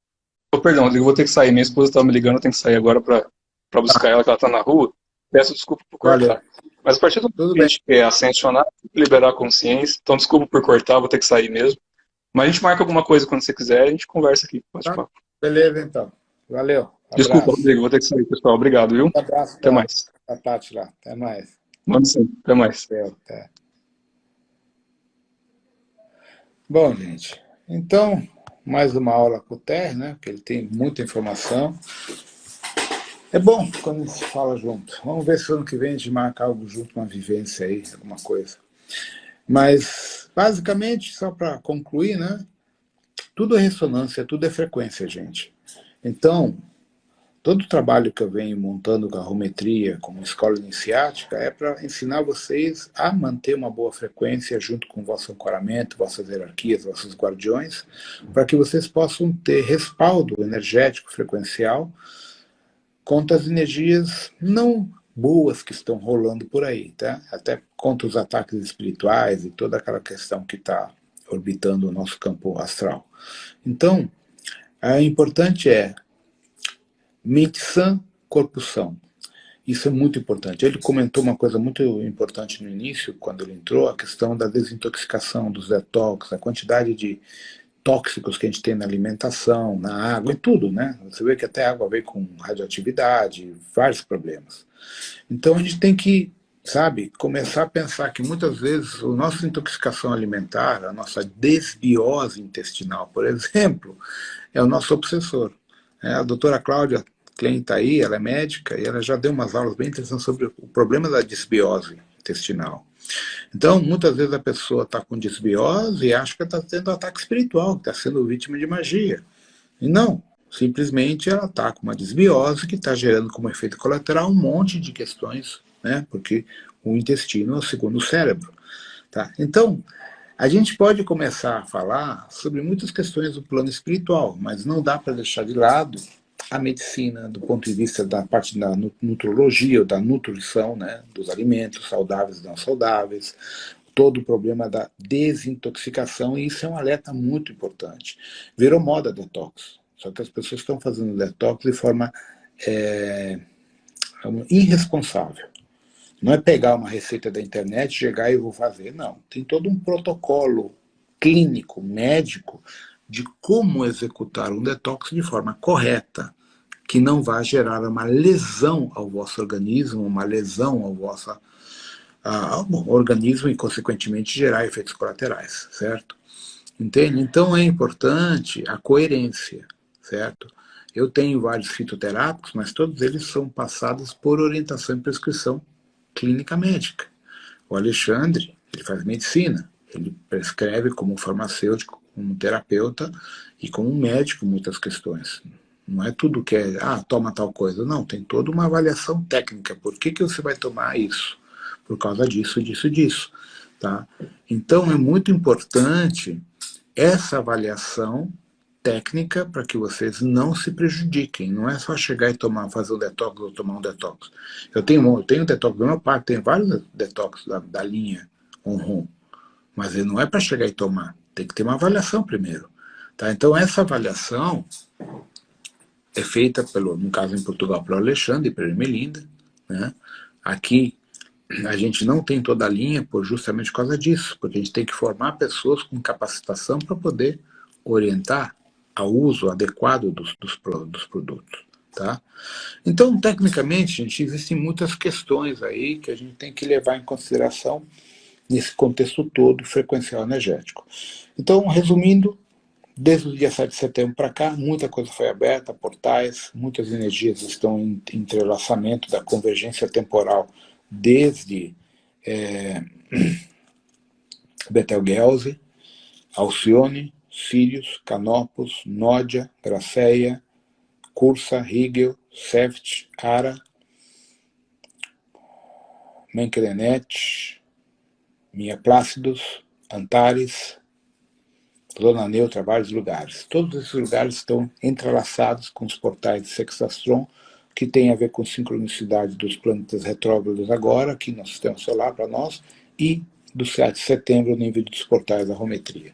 Oh, perdão, eu vou ter que sair. Minha esposa estava me ligando, eu tenho que sair agora para buscar ela, que ela está na rua. Peço desculpa por valeu. cortar. Mas a partir do momento Tudo que a bem. gente quer ascensionar, liberar a consciência, então desculpa por cortar, vou ter que sair mesmo. Mas a gente marca alguma coisa quando você quiser, a gente conversa aqui. Bate Tá? papo. Beleza, então. Valeu. Desculpa, Abraço. Rodrigo, vou ter que sair, pessoal. Obrigado, viu? Um abraço Até para mais. a Tati lá. Até mais. Manda sim. Até mais. Até. Bom, gente, então, mais uma aula com o Ter, né? Que ele tem muita informação. É bom quando a gente fala junto. Vamos ver se ano que vem a gente marca algo junto, uma vivência aí, alguma coisa. Mas, basicamente, só para concluir, né? Tudo é ressonância, tudo é frequência, gente. Então, todo o trabalho que eu venho montando com a Rometria, como escola iniciática, é para ensinar vocês a manter uma boa frequência junto com o vosso ancoramento, vossas hierarquias, vossos guardiões, para que vocês possam ter respaldo energético frequencial contra as energias não boas que estão rolando por aí, tá? Até contra os ataques espirituais e toda aquela questão que está orbitando o nosso campo astral. Então, o importante é mente sã, corpo são. Isso é muito importante. Ele comentou uma coisa muito importante no início, quando ele entrou, a questão da desintoxicação, dos detox, a quantidade de tóxicos que a gente tem na alimentação, na água, e tudo, né? Você vê que até a água vem com radioatividade, vários problemas. Então a gente tem que, sabe, começar a pensar que muitas vezes a nossa intoxicação alimentar, a nossa desbiose intestinal, por exemplo, é o nosso obsessor. A doutora Cláudia Klein está aí, ela é médica, e ela já deu umas aulas bem interessantes sobre o problema da desbiose intestinal. Então, muitas vezes a pessoa está com desbiose e acha que está tendo ataque espiritual, que está sendo vítima de magia. E não, simplesmente ela está com uma desbiose que está gerando como efeito colateral um monte de questões, né? Porque o intestino é o segundo cérebro. Tá? Então, a gente pode começar a falar sobre muitas questões do plano espiritual, mas não dá para deixar de lado a medicina do ponto de vista da parte da nutrologia ou da nutrição, né, dos alimentos saudáveis e não saudáveis, todo o problema da desintoxicação, e isso é um alerta muito importante. Virou moda detox, só que as pessoas estão fazendo detox de forma é, irresponsável. Não é pegar uma receita da internet, chegar e vou fazer. Não. Tem todo um protocolo clínico, médico, de como executar um detox de forma correta, que não vai gerar uma lesão ao vosso organismo, uma lesão ao vosso ao organismo e, consequentemente, gerar efeitos colaterais, certo? Entende? Então é importante a coerência, certo? Eu tenho vários fitoterápicos, mas todos eles são passados por orientação e prescrição clínica médica. O Alexandre, ele faz medicina, ele prescreve como farmacêutico, como terapeuta e como médico muitas questões. Não é tudo que é, toma tal coisa. Não, tem toda uma avaliação técnica. Por que você vai tomar isso? Por causa disso, disso, disso. Tá? Então é muito importante essa avaliação técnica para que vocês não se prejudiquem. Não é só chegar e fazer um detox ou tomar um detox. Eu tenho detox do meu pai, tem vários detox da linha Onron, mas ele não é para chegar e tomar. Tem que ter uma avaliação primeiro. Tá? Então essa avaliação é feita, no caso em Portugal, pelo Alexandre e pela Ermelinda. Né? Aqui a gente não tem toda a linha justamente por causa disso, porque a gente tem que formar pessoas com capacitação para poder orientar ao uso adequado dos produtos. Tá? Então, tecnicamente, gente, existem muitas questões aí que a gente tem que levar em consideração nesse contexto todo frequencial energético. Então, resumindo, desde o dia 7 de setembro para cá, muita coisa foi aberta, portais, muitas energias estão em entrelaçamento da convergência temporal desde Betelgeuse, Alcione, Sirius, Canopus, Nódia, Graceia, Cursa, Rigel, Seft, Ara, Menkerenet, Minha Plácidos, Antares, Zona Neutra, vários lugares. Todos esses lugares estão entrelaçados com os portais de Sexastron, que tem a ver com sincronicidade dos planetas retrógrados agora, aqui no sistema solar para nós, e do 7 de setembro, no nível dos portais da Rometria,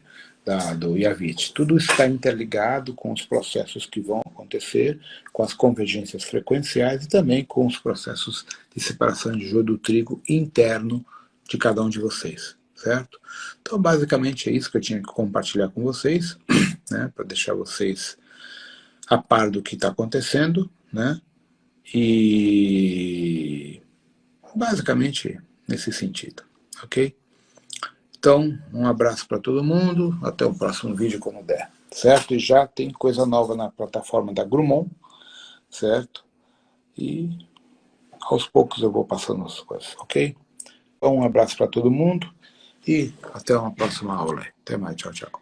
do Yavit. Tudo isso está interligado com os processos que vão acontecer, com as convergências frequenciais e também com os processos de separação de joio do trigo interno de cada um de vocês, certo? Então, basicamente é isso que eu tinha que compartilhar com vocês, né, para deixar vocês a par do que está acontecendo, né? E basicamente nesse sentido, ok? Então, um abraço para todo mundo, até o próximo vídeo quando der, certo? E já tem coisa nova na plataforma da Grumon, certo? E aos poucos eu vou passando as coisas, ok? Então, um abraço para todo mundo e até uma próxima aula. Até mais, tchau, tchau.